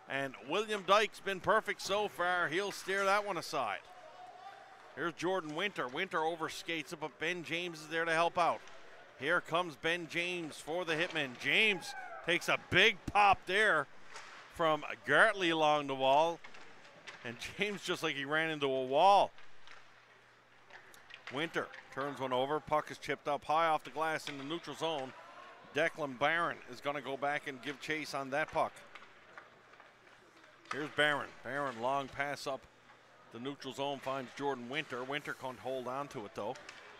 And William Dyke's been perfect so far. He'll steer that one aside. Here's Jordan Winter. Winter overskates it, but Ben James is there to help out. Here comes Ben James for the Hitman. James takes a big pop there from Gartley along the wall. And James just like he ran into a wall. Winter turns one over. Puck is chipped up high off the glass in the neutral zone. Declan Barron is going to go back and give chase on that puck. Here's Barron. Barron, long pass up the neutral zone, finds Jordan Winter. Winter can't hold on to it, though.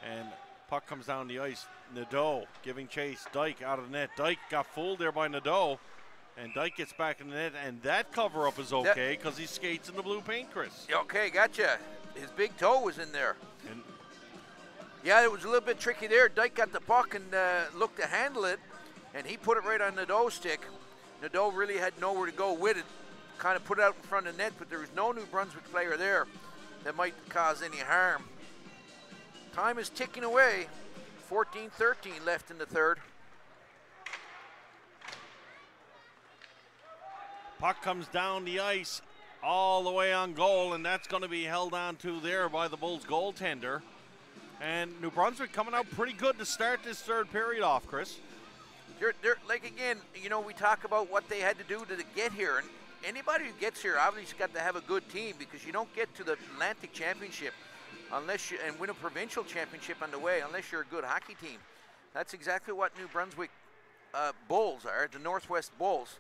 And puck comes down the ice. Nadeau giving chase. Dyke out of the net. Dyke got fooled there by Nadeau. And Dyke gets back in the net, and that cover-up is okay because he skates in the blue paint, Chris. Okay, gotcha. His big toe was in there. And yeah, it was a little bit tricky there. Dyke got the puck and looked to handle it, and he put it right on Nadeau's stick. Nadeau really had nowhere to go with it. Kind of put it out in front of the net, but there was no New Brunswick player there that might cause any harm. Time is ticking away. 14-13 left in the third. Puck comes down the ice all the way on goal, and that's going to be held on to there by the Bulls goaltender. And New Brunswick coming out pretty good to start this third period off, Chris. They're like, again, you know, we talk about what they had to do to get here, and anybody who gets here obviously got to have a good team, because you don't get to the Atlantic Championship unless you, and win a provincial championship on the way, unless you're a good hockey team. That's exactly what New Brunswick Bulls are, the Northwest Bulls.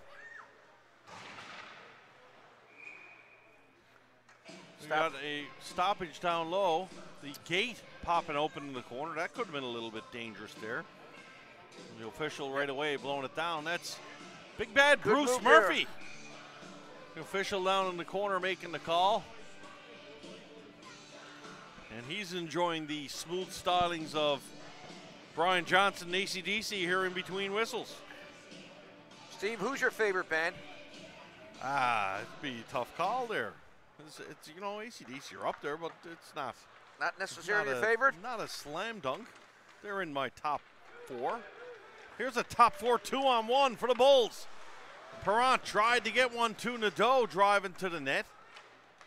We got a stoppage down low. The gate popping open in the corner. That could have been a little bit dangerous there. The official right away blowing it down. That's big bad Bruce Murphy. The official down in the corner making the call. And he's enjoying the smooth stylings of Brian Johnson and AC/DC here in between whistles. Steve, who's your favorite band? It'd be a tough call there. It's you know, AC/DC, you're up there, but it's not. Not necessarily a favorite? Not a slam dunk. They're in my top four. Here's a top four 2-on-1 for the Bulls. Perrant tried to get one to Nadeau driving to the net.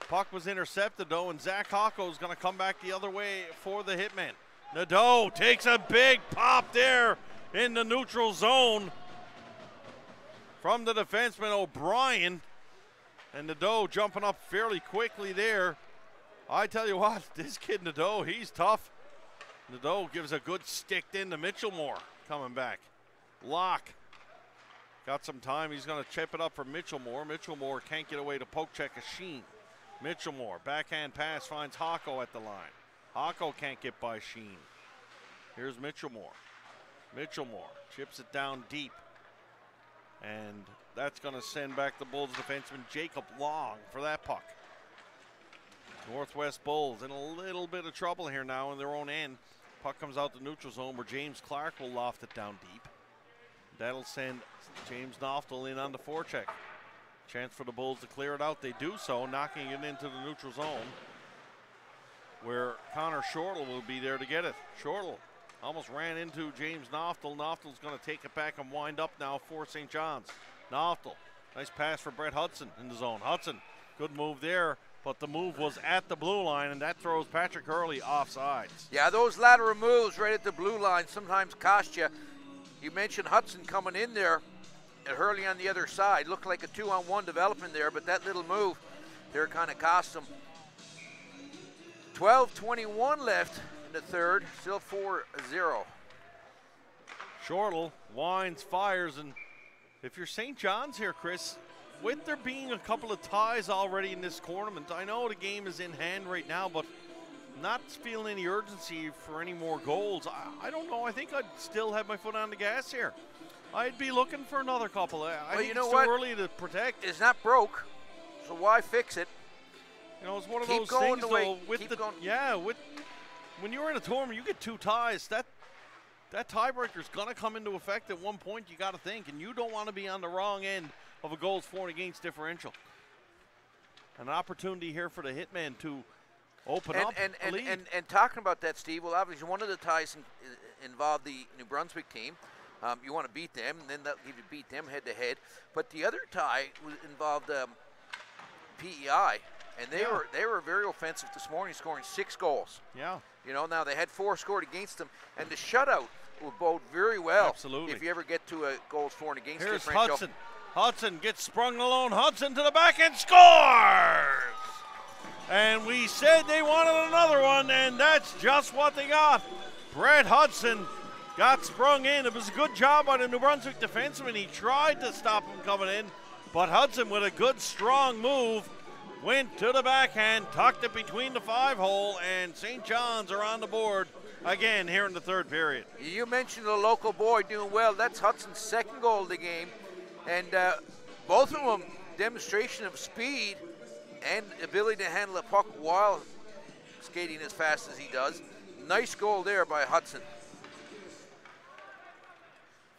Puck was intercepted, though, and Zach Hocko is going to come back the other way for the Hitman. Nadeau takes a big pop there in the neutral zone from the defenseman O'Brien. And Nadeau jumping up fairly quickly there. I tell you what, this kid Nadeau, he's tough. Nadeau gives a good stick in to Mitchellmore coming back. Locke got some time. He's going to chip it up for Mitchellmore. Mitchellmore can't get away to poke check a Sheen. Mitchellmore, backhand pass, finds Hocko at the line. Hocko can't get by Sheen. Here's Mitchellmore. Mitchellmore chips it down deep. And that's going to send back the Bulls defenseman Jacob Long for that puck. Northwest Bulls in a little bit of trouble here now in their own end. Puck comes out the neutral zone where James Clark will loft it down deep. That'll send James Knoftel in on the forecheck. Chance for the Bulls to clear it out. They do so, knocking it into the neutral zone where Connor Shortle will be there to get it. Shortle almost ran into James Knoftel. Knoftel's going to take it back and wind up now for St. John's. Knoftel, nice pass for Brett Hudson in the zone. Hudson, good move there, but the move was at the blue line, and that throws Patrick Hurley offsides. Yeah, those lateral moves right at the blue line sometimes cost you. You mentioned Hudson coming in there. Hurley on the other side. Looked like a 2-on-1 development there, but that little move there kind of cost him. 12:21 left in the third, still 4-0. Shortle winds, fires, and if you're St. John's here, Chris, with there being a couple of ties already in this tournament, I know the game is in hand right now, but not feeling any urgency for any more goals. I don't know. I think I'd still have my foot on the gas here. I'd be looking for another couple. I think it's too early to protect. It's not broke, so why fix it? You know, it's one of Keep those going things, the way, though. With keep the going. yeah, with when you're in a tournament, you get two ties. That tiebreaker's gonna come into effect at one point. You got to think, and you don't want to be on the wrong end of a goals for and against differential. An opportunity here for the Hitman to open up a lead. And talking about that, Steve, well, obviously one of the ties involved the New Brunswick team. You want to beat them, and then that'll give you beat them head-to-head. But the other tie involved PEI, and they were very offensive this morning, scoring 6 goals. Yeah. You know, now they had 4 scored against them, and the shutout will bode very well. Absolutely. If you ever get to a goals for and against Here's differential. Hudson. Hudson gets sprung alone. Hudson to the back and scores! And we said they wanted another one, and that's just what they got. Brett Hudson got sprung in. It was a good job by the New Brunswick defenseman. He tried to stop him coming in, but Hudson with a good, strong move went to the backhand, tucked it between the 5-hole, and St. John's are on the board again here in the third period. You mentioned the local boy doing well. That's Hudson's second goal of the game, and both of them demonstration of speed and ability to handle a puck while skating as fast as he does. Nice goal there by Hudson.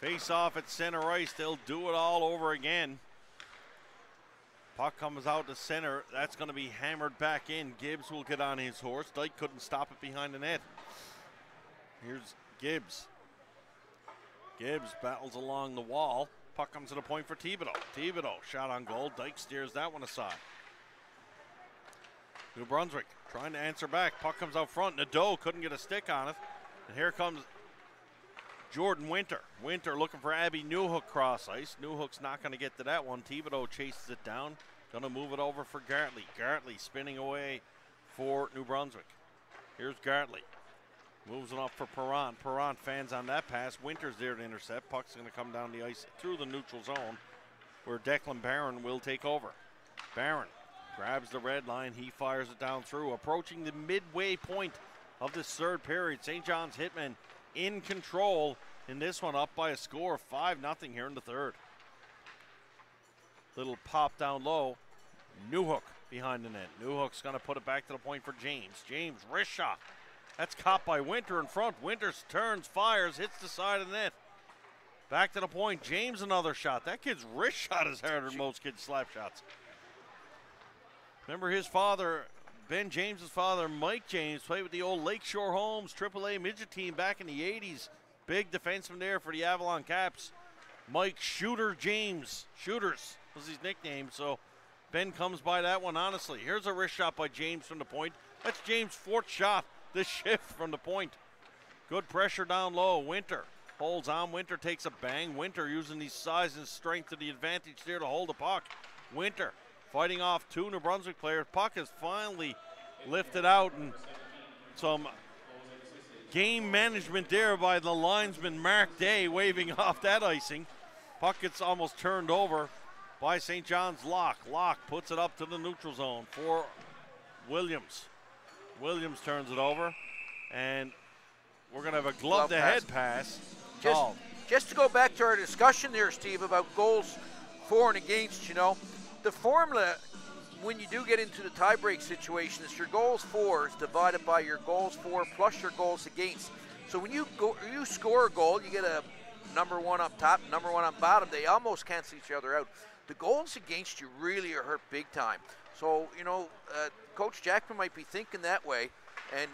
Face off at center ice. They'll do it all over again. Puck comes out to center. That's going to be hammered back in. Gibbs will get on his horse. Dyke couldn't stop it behind the net. Here's Gibbs. Gibbs battles along the wall. Puck comes to the point for Thibodeau. Thibodeau shot on goal. Dyke steers that one aside. New Brunswick trying to answer back. Puck comes out front. Nadeau couldn't get a stick on it. And here comes Jordan Winter. Winter looking for Abby Newhook cross ice. Newhook's not going to get to that one. Thibodeau chases it down. Going to move it over for Gartley. Gartley spinning away for New Brunswick. Here's Gartley. Moves it up for Perron. Perron fans on that pass. Winter's there to intercept. Puck's going to come down the ice through the neutral zone where Declan Barron will take over. Barron grabs the red line. He fires it down through. Approaching the midway point of this third period. St. John's Hitmen in control in this one, up by a score of 5-0 here in the third. Little pop down low. Newhook behind the net. Newhook's going to put it back to the point for James. James, wrist shot. That's caught by Winter in front. Winter turns, fires, hits the side of the net. Back to the point. James, another shot. That kid's wrist shot is harder than most kids' slap shots. Remember his father, Ben James's father, Mike James, played with the old Lakeshore Homes AAA midget team back in the 80s. Big defenseman there for the Avalon Caps. Mike Shooter James. Shooters was his nickname, so Ben comes by that one honestly. Here's a wrist shot by James from the point. That's James' 4th shot this shift from the point. Good pressure down low. Winter holds on. Winter takes a bang. Winter using his size and strength to the advantage there to hold the puck. Winter fighting off 2 New Brunswick players. Puck is finally lifted out, and some game management there by the linesman Mark Day waving off that icing. Puck gets almost turned over by St. John's Locke. Locke puts it up to the neutral zone for Williams. Williams turns it over, and we're going to have a glove-to-head pass. Just to go back to our discussion there, Steve, about goals for and against, you know, the formula when you do get into the tie-break situation is your goals for is divided by your goals for plus your goals against. So when you score a goal, you get a number 1 up top, number 1 on bottom. They almost cancel each other out. The goals against you really are hurt big time. So, you know, Coach Jackman might be thinking that way and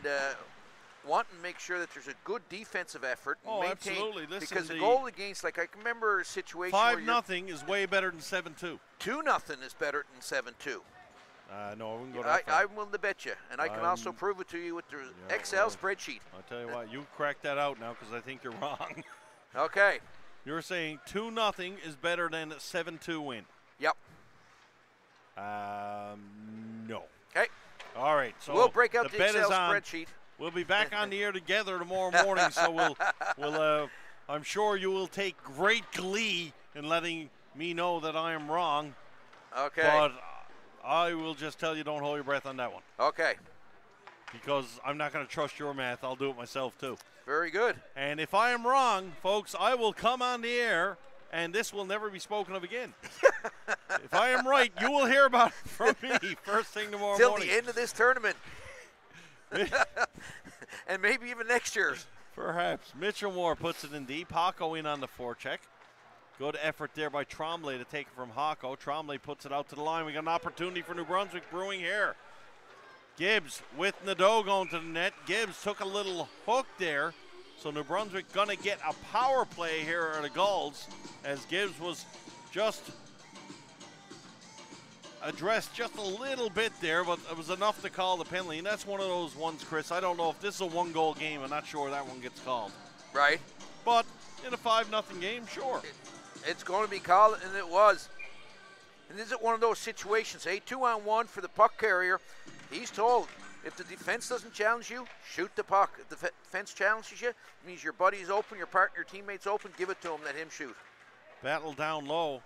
wanting to make sure that there's a good defensive effort. And maintain, absolutely. Listen, because the goal against, like I can remember a situation 5-0 is way better than 7-2. 2-0 is better than 7-2. No, I wouldn't go that far. I'm willing to bet you, and I can also prove it to you with the Excel spreadsheet. I'll tell you what, you crack that out now because I think you're wrong. Okay. You're saying 2-0 is better than a 7-2 win? Yep. No. Okay. All right. So we'll break out the bet Excel is on. spreadsheet. We'll be back on the air together tomorrow morning, so we'll I'm sure you will take great glee in letting me know that I am wrong. Okay. But I will just tell you, don't hold your breath on that one. Okay. Because I'm not going to trust your math. I'll do it myself, too. Very good. And if I am wrong, folks, I will come on the air, and this will never be spoken of again. If I am right, you will hear about it from me first thing tomorrow morning. Till the end of this tournament. And maybe even next year. Perhaps. Mitchell Moore puts it in deep. Hocko in on the forecheck. Good effort there by Trombley to take it from Hocko. Trombley puts it out to the line. We got an opportunity for New Brunswick brewing here. Gibbs with Nadeau going to the net. Gibbs took a little hook there. So New Brunswick going to get a power play here at the Gulls as Gibbs was just addressed just a little bit there, but it was enough to call the penalty. And that's one of those ones, Chris. I don't know if this is a one-goal game. I'm not sure that one gets called. Right. But in a 5-0 game, sure. It's going to be called, and it was. And this is one of those situations, 2-on-1 for the puck carrier. He's told, if the defense doesn't challenge you, shoot the puck. If the defense challenges you, it means your buddy's open, your partner, your teammate's open, give it to him, let him shoot. Battle down low.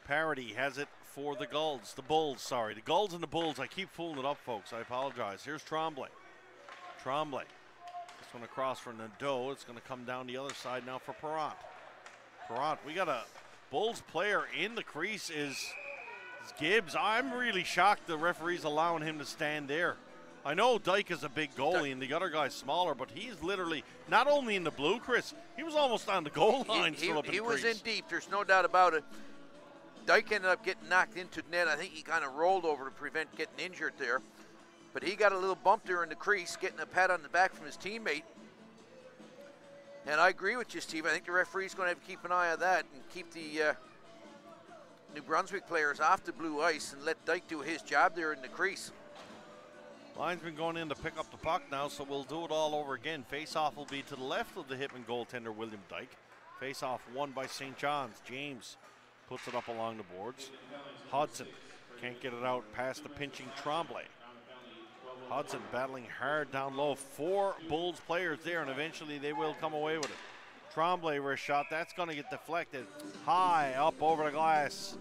Parody has it for the Gulls. The Bulls, sorry. The Gulls and the Bulls. I keep fooling it up, folks. I apologize. Here's Trombley. Trombley. This one across for Nadeau. It's going to come down the other side now for Perrant. Perrant, we got a Bulls player in the crease is Gibbs. I'm really shocked the referee's allowing him to stand there. I know Dyke is a big goalie and the other guy's smaller, but he's literally not only in the blue, Chris, he was almost on the goal line. He was in deep, there's no doubt about it. Dyke ended up getting knocked into the net. I think he kind of rolled over to prevent getting injured there. But he got a little bump there in the crease, getting a pat on the back from his teammate. And I agree with you, Steve. I think the referee's going to have to keep an eye on that and keep the New Brunswick players off the blue ice and let Dyke do his job there in the crease. Linesman going in to pick up the puck now, so we'll do it all over again. Face-off will be to the left of the Hitman goaltender, William Dyke. Face-off won by St. John's. James puts it up along the boards. Hudson can't get it out past the pinching Trombley. Hudson battling hard down low. 4 Bulls players there, and eventually they will come away with it. Trombley wrist shot. That's going to get deflected high up over the glass.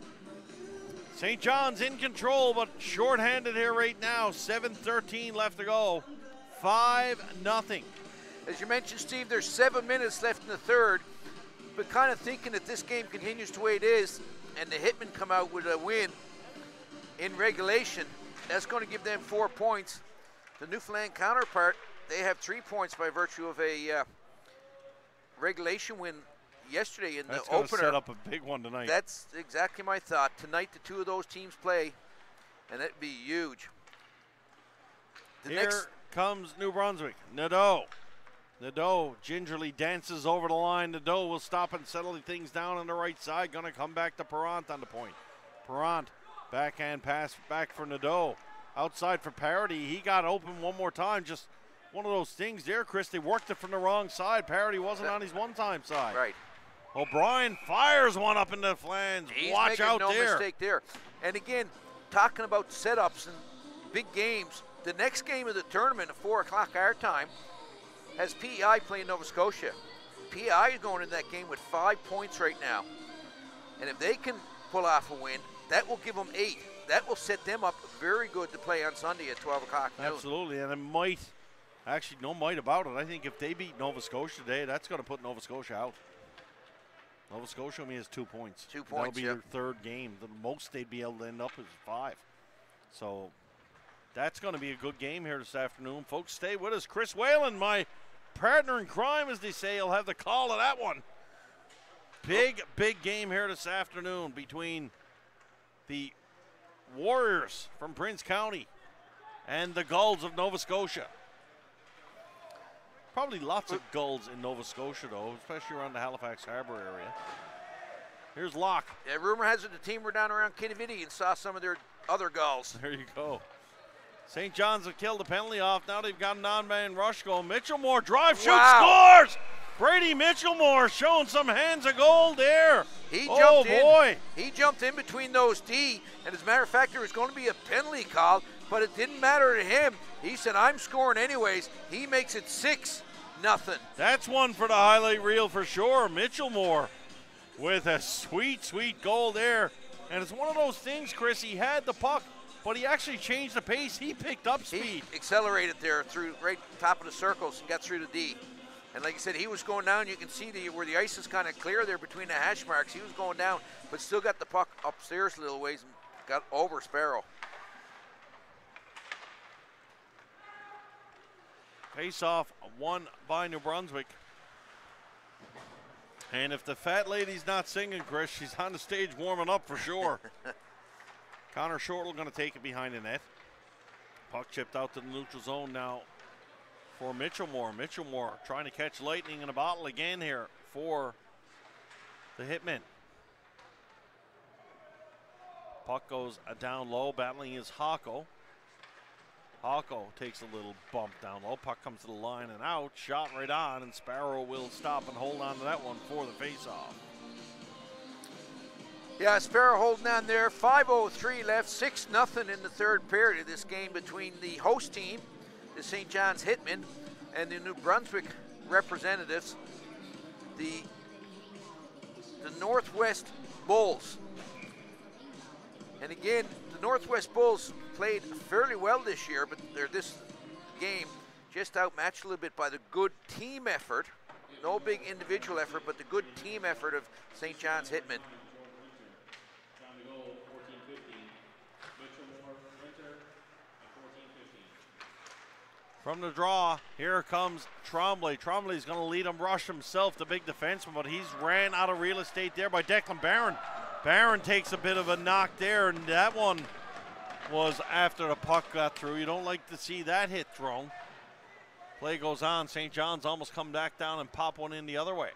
St. John's in control, but shorthanded here right now. 7:13 left to go. 5-0. As you mentioned, Steve, there's 7 minutes left in the third. But kind of thinking that this game continues the way it is, and the Hitmen come out with a win in regulation, that's going to give them 4 points. The Newfoundland counterpart, they have 3 points by virtue of a regulation win yesterday in the opener. That's going to set up a big one tonight. That's exactly my thought. Tonight, the 2 of those teams play, and that'd be huge. Here comes New Brunswick. Nadeau gingerly dances over the line. Nadeau will stop and settle things down on the right side. Going to come back to Perrant on the point. Perrant, backhand pass back for Nadeau. Outside for Parody. He got open one more time. Just one of those things there, Chris. They worked it from the wrong side. Parody wasn't on his one-time side. Right. O'Brien fires one up in the flange. Watch out there. He's making no mistake there. And again, talking about setups and big games, the next game of the tournament at 4 o'clock our time has PEI playing Nova Scotia. PEI is going in that game with 5 points right now. And if they can pull off a win, that will give them 8. That will set them up very good to play on Sunday at 12 o'clock noon. Absolutely, and it might, actually no might about it. I think if they beat Nova Scotia today, that's going to put Nova Scotia out. Nova Scotia only has 2 points. 2 points, that'll be their third game. The most they'd be able to end up is 5. So that's going to be a good game here this afternoon. Folks, stay with us. Chris Whalen, my partner in crime, as they say, will have the call of that one. Big game here this afternoon between the Warriors from Prince County and the Gulls of Nova Scotia. Probably lots of Gulls in Nova Scotia, though, especially around the Halifax Harbor area. Here's Locke. Yeah, rumor has it the team were down around Kinnavidi and saw some of their other Gulls. There you go. St. John's have killed the penalty off. Now they've got a non-man rush going. Mitchell Moore drive, shoots, scores! Brady Mitchellmore showing some hands of gold there. He oh jumped in. boy. He jumped in between those D, and as a matter of fact, there was going to be a penalty call, but it didn't matter to him. He said, I'm scoring anyways. He makes it 6-0. That's one for the highlight reel for sure. Mitchellmore with a sweet, sweet goal there. And it's one of those things, Chris, he had the puck, but he actually changed the pace. He picked up speed. He accelerated there through right top of the circles and got through the D. And like I said, he was going down. You can see where the ice is kind of clear there between the hash marks. He was going down, but still got the puck upstairs a little ways and got over Sparrow. Face-off won by New Brunswick. And if the fat lady's not singing, Chris, she's on the stage warming up for sure. Connor Shortle going to take it behind the net. Puck chipped out to the neutral zone now for Mitchellmore. Mitchellmore trying to catch lightning in a bottle again here for the Hitmen. Puck goes down low, battling is Hako. Hako takes a little bump down low. Puck comes to the line and out. Shot right on, and Sparrow will stop and hold on to that one for the face-off. Yeah, Sparrow holding on there. 5:03 left, 6-0 in the third period of this game between the host team, the St. John's Hitmen, and the New Brunswick representatives, the Northwest Bulls. And again, the Northwest Bulls played fairly well this year, but this game just outmatched a little bit by the good team effort. No big individual effort, but the good team effort of St. John's Hitmen. From the draw, here comes Trombley. Trombley's going to lead him, rush himself, the big defenseman, but he's ran out of real estate there by Declan Barron. Barron takes a bit of a knock there, and that one was after the puck got through. You don't like to see that hit thrown. Play goes on. St. John's almost come back down and pop one in the other way.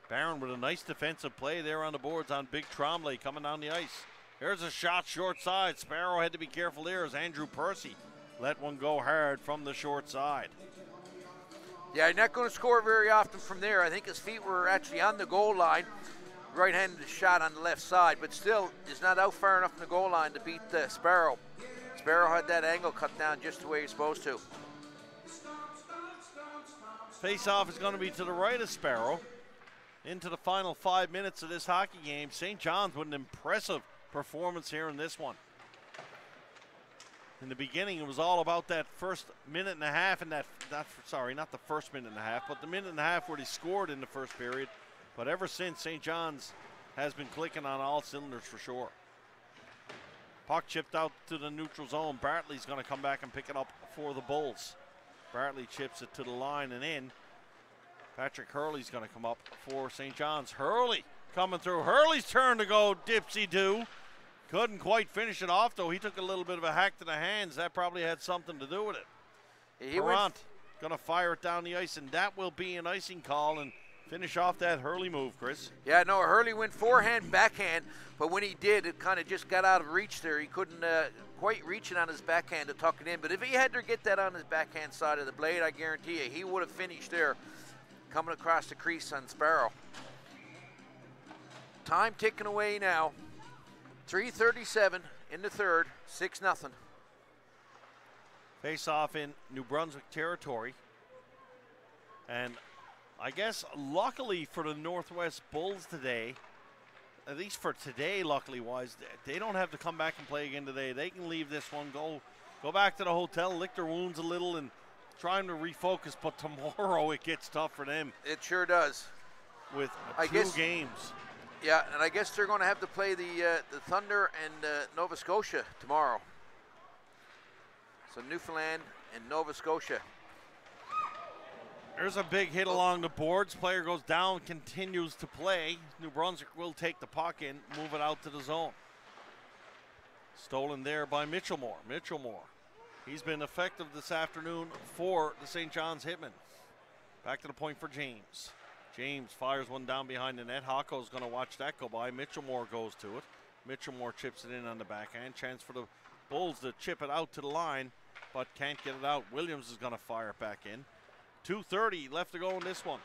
Barron with a nice defensive play there on the boards on Big Trombley coming down the ice. Here's a shot short side. Sparrow had to be careful there as Andrew Percy let one go hard from the short side. Yeah, you're not going to score very often from there. I think his feet were actually on the goal line. Right-handed shot on the left side, but still is not out far enough from the goal line to beat Sparrow. Sparrow had that angle cut down just the way he's supposed to. Face-off is going to be to the right of Sparrow. Into the final 5 minutes of this hockey game. St. John's with an impressive performance here in this one. In the beginning, it was all about that first minute and a half, and not the first minute and a half, but the minute and a half where they scored in the first period. But ever since, St. John's has been clicking on all cylinders for sure. Puck chipped out to the neutral zone. Bartley's going to come back and pick it up for the Bulls. Bartley chips it to the line and in. Patrick Hurley's going to come up for St. John's. Hurley coming through. Hurley's turn to go dipsy-do. Couldn't quite finish it off, though. He took a little bit of a hack to the hands. That probably had something to do with it. Perrant going to fire it down the ice, and that will be an icing call and finish off that Hurley move, Chris. Yeah, no, Hurley went forehand, backhand, but when he did, it kind of just got out of reach there. He couldn't quite reach it on his backhand to tuck it in, but if he had to get that on his backhand side of the blade, I guarantee you, he would have finished there coming across the crease on Sparrow. Time ticking away now. 3:37 in the third, 6-0. Face off in New Brunswick territory. And I guess luckily for the Northwest Bulls today, at least for today, luckily wise, they don't have to come back and play again today. They can leave this one, go back to the hotel, lick their wounds a little, and try to refocus. But tomorrow it gets tough for them. It sure does. With two games. Yeah, and I guess they're going to have to play the Thunder and Nova Scotia tomorrow. So Newfoundland and Nova Scotia. There's a big hit along the boards. Player goes down, continues to play. New Brunswick will take the puck in, move it out to the zone. Stolen there by Mitchellmore. Mitchellmore, he's been effective this afternoon for the St. John's Hitmen. Back to the point for James. James fires one down behind the net. Hako's going to watch that go by. Mitchellmore goes to it. Mitchellmore chips it in on the backhand. Chance for the Bulls to chip it out to the line, but can't get it out. Williams is going to fire it back in. 2:30 left to go in this one.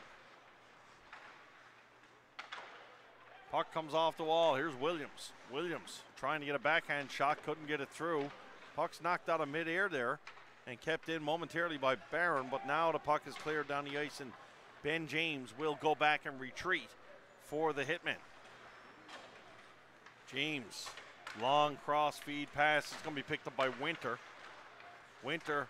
Puck comes off the wall. Here's Williams. Williams trying to get a backhand shot, couldn't get it through. Puck's knocked out of midair there and kept in momentarily by Barron, but now the puck is cleared down the ice and Ben James will go back and retreat for the Hitman. James, long cross feed pass. It's going to be picked up by Winter. Winter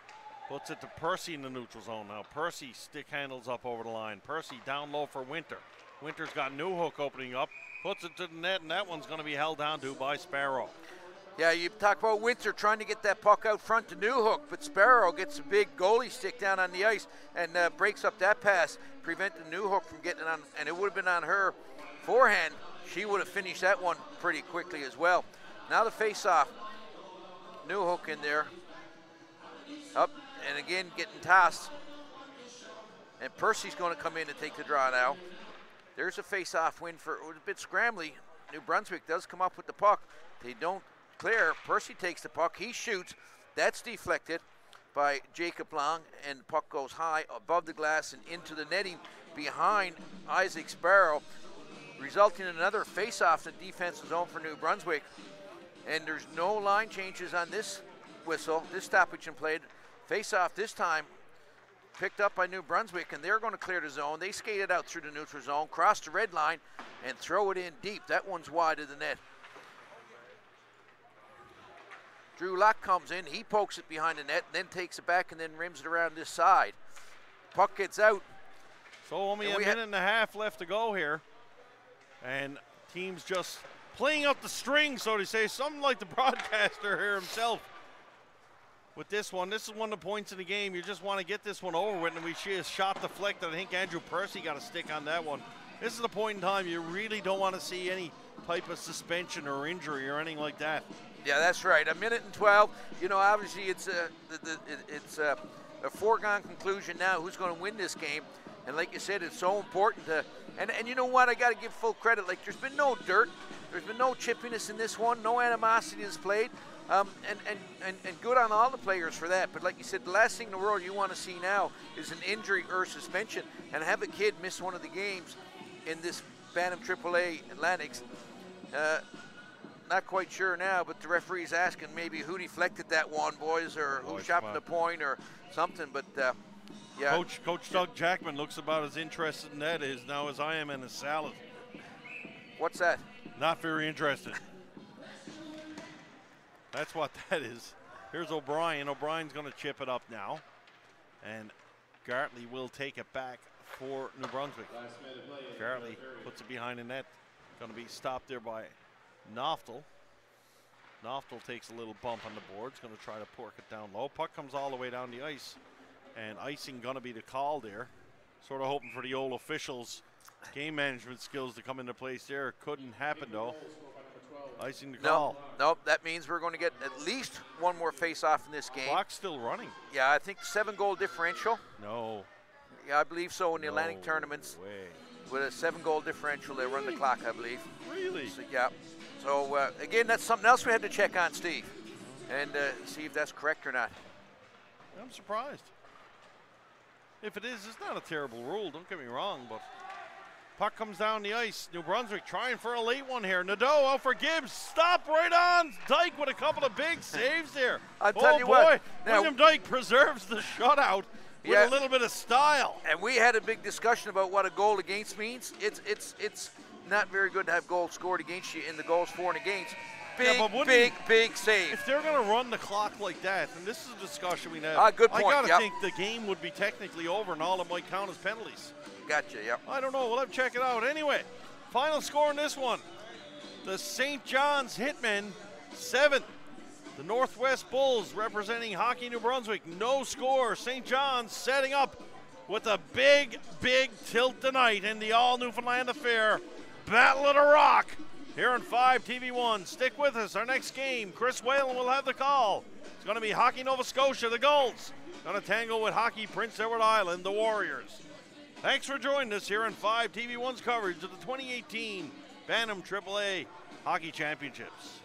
puts it to Percy in the neutral zone. Now Percy stick handles up over the line. Percy down low for Winter. Winter's got Newhook opening up, puts it to the net, and that one's going to be held down to by Sparrow. Yeah, you talk about Winter trying to get that puck out front to Newhook, but Sparrow gets a big goalie stick down on the ice and breaks up that pass, preventing Newhook from getting on, and it would have been on her forehand. She would have finished that one pretty quickly as well. Now the face-off. Newhook in there. Up, and again getting tossed. And Percy's going to come in and take the draw now. There's a face-off win for a bit scrambly. New Brunswick does come up with the puck. They don't clear. Percy takes the puck. He shoots. That's deflected by Jacob Long, and the puck goes high above the glass and into the netting behind Isaac Sparrow, resulting in another face-off in the defensive zone for New Brunswick. And there's no line changes on this whistle, this stoppage and played. Face-off this time picked up by New Brunswick, and they're going to clear the zone. They skate it out through the neutral zone, cross the red line, and throw it in deep. That one's wide of the net. Drew Locke comes in, he pokes it behind the net, then takes it back and then rims it around this side. Puck gets out. So only a minute and a half left to go here. And teams just playing up the string, so to say, something like the broadcaster here himself. With this one, this is one of the points in the game. You just want to get this one over with, and we see a shot deflected. I think Andrew Percy got a stick on that one. This is the point in time you really don't want to see any type of suspension or injury or anything like that. Yeah, that's right. A minute and 12. You know, obviously it's a foregone conclusion now who's going to win this game. And like you said, it's so important to. And you know what? I got to give full credit. Like, there's been no dirt, there's been no chippiness in this one, no animosity displayed. And good on all the players for that. But like you said, the last thing in the world you want to see now is an injury or suspension, and have a kid miss one of the games in this Bantam AAA Atlantics. Not quite sure now, but the referee's asking maybe who deflected that one, boys, or who shot the point or something. But yeah, Coach Doug Jackman looks about as interested in that now as I am in a salad. What's that? Not very interested. That's what that is. Here's O'Brien. O'Brien's going to chip it up now. And Gartley will take it back for New Brunswick. Gartley puts it behind the net. Going to be stopped there by Noftel. Noftel takes a little bump on the boards. Going to try to pork it down low. Puck comes all the way down the ice. And icing going to be the call there. Sort of hoping for the old officials' game management skills to come into place there. Couldn't happen, though. Icing the call. No, that means we're going to get at least one more face-off in this game. Clock's still running. Yeah, I think 7-goal differential. No. Yeah, I believe so in the Atlantic tournaments. Way. With a 7-goal differential, they run the clock, I believe. Really? So, yeah. So, again, that's something else we had to check on, Steve, and see if that's correct or not. I'm surprised. If it is, it's not a terrible rule, don't get me wrong, but puck comes down the ice. New Brunswick trying for a late one here. Nadeau out for Gibbs. Stop right on. Dyke with a couple of big saves there. I'll tell you what. Now, William Dyke preserves the shutout with a little bit of style. And we had a big discussion about what a goal against means. It's not very good to have goals scored against you in the goals for and against. Big save. If they're going to run the clock like that, and this is a discussion we have, good point. I got to think the game would be technically over and all it might count as penalties. Gotcha, yep. I don't know. We'll have to check it out. Anyway, final score in this one. The St. John's Hitmen, 7. The Northwest Bulls representing Hockey New Brunswick, no score. St. John's setting up with a big tilt tonight in the all-Newfoundland affair. Battle of the Rock here on 5 TV1. Stick with us. Our next game, Chris Whalen will have the call. It's going to be Hockey Nova Scotia, the Gulls. Going to tangle with Hockey Prince Edward Island, the Warriors. Thanks for joining us here on 5 TV1's coverage of the 2018 Bantam AAA Hockey Championships.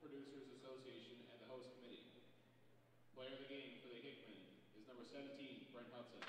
Producers Association and the host committee. Player of the game for the Hitman is number 17, Brent Hudson.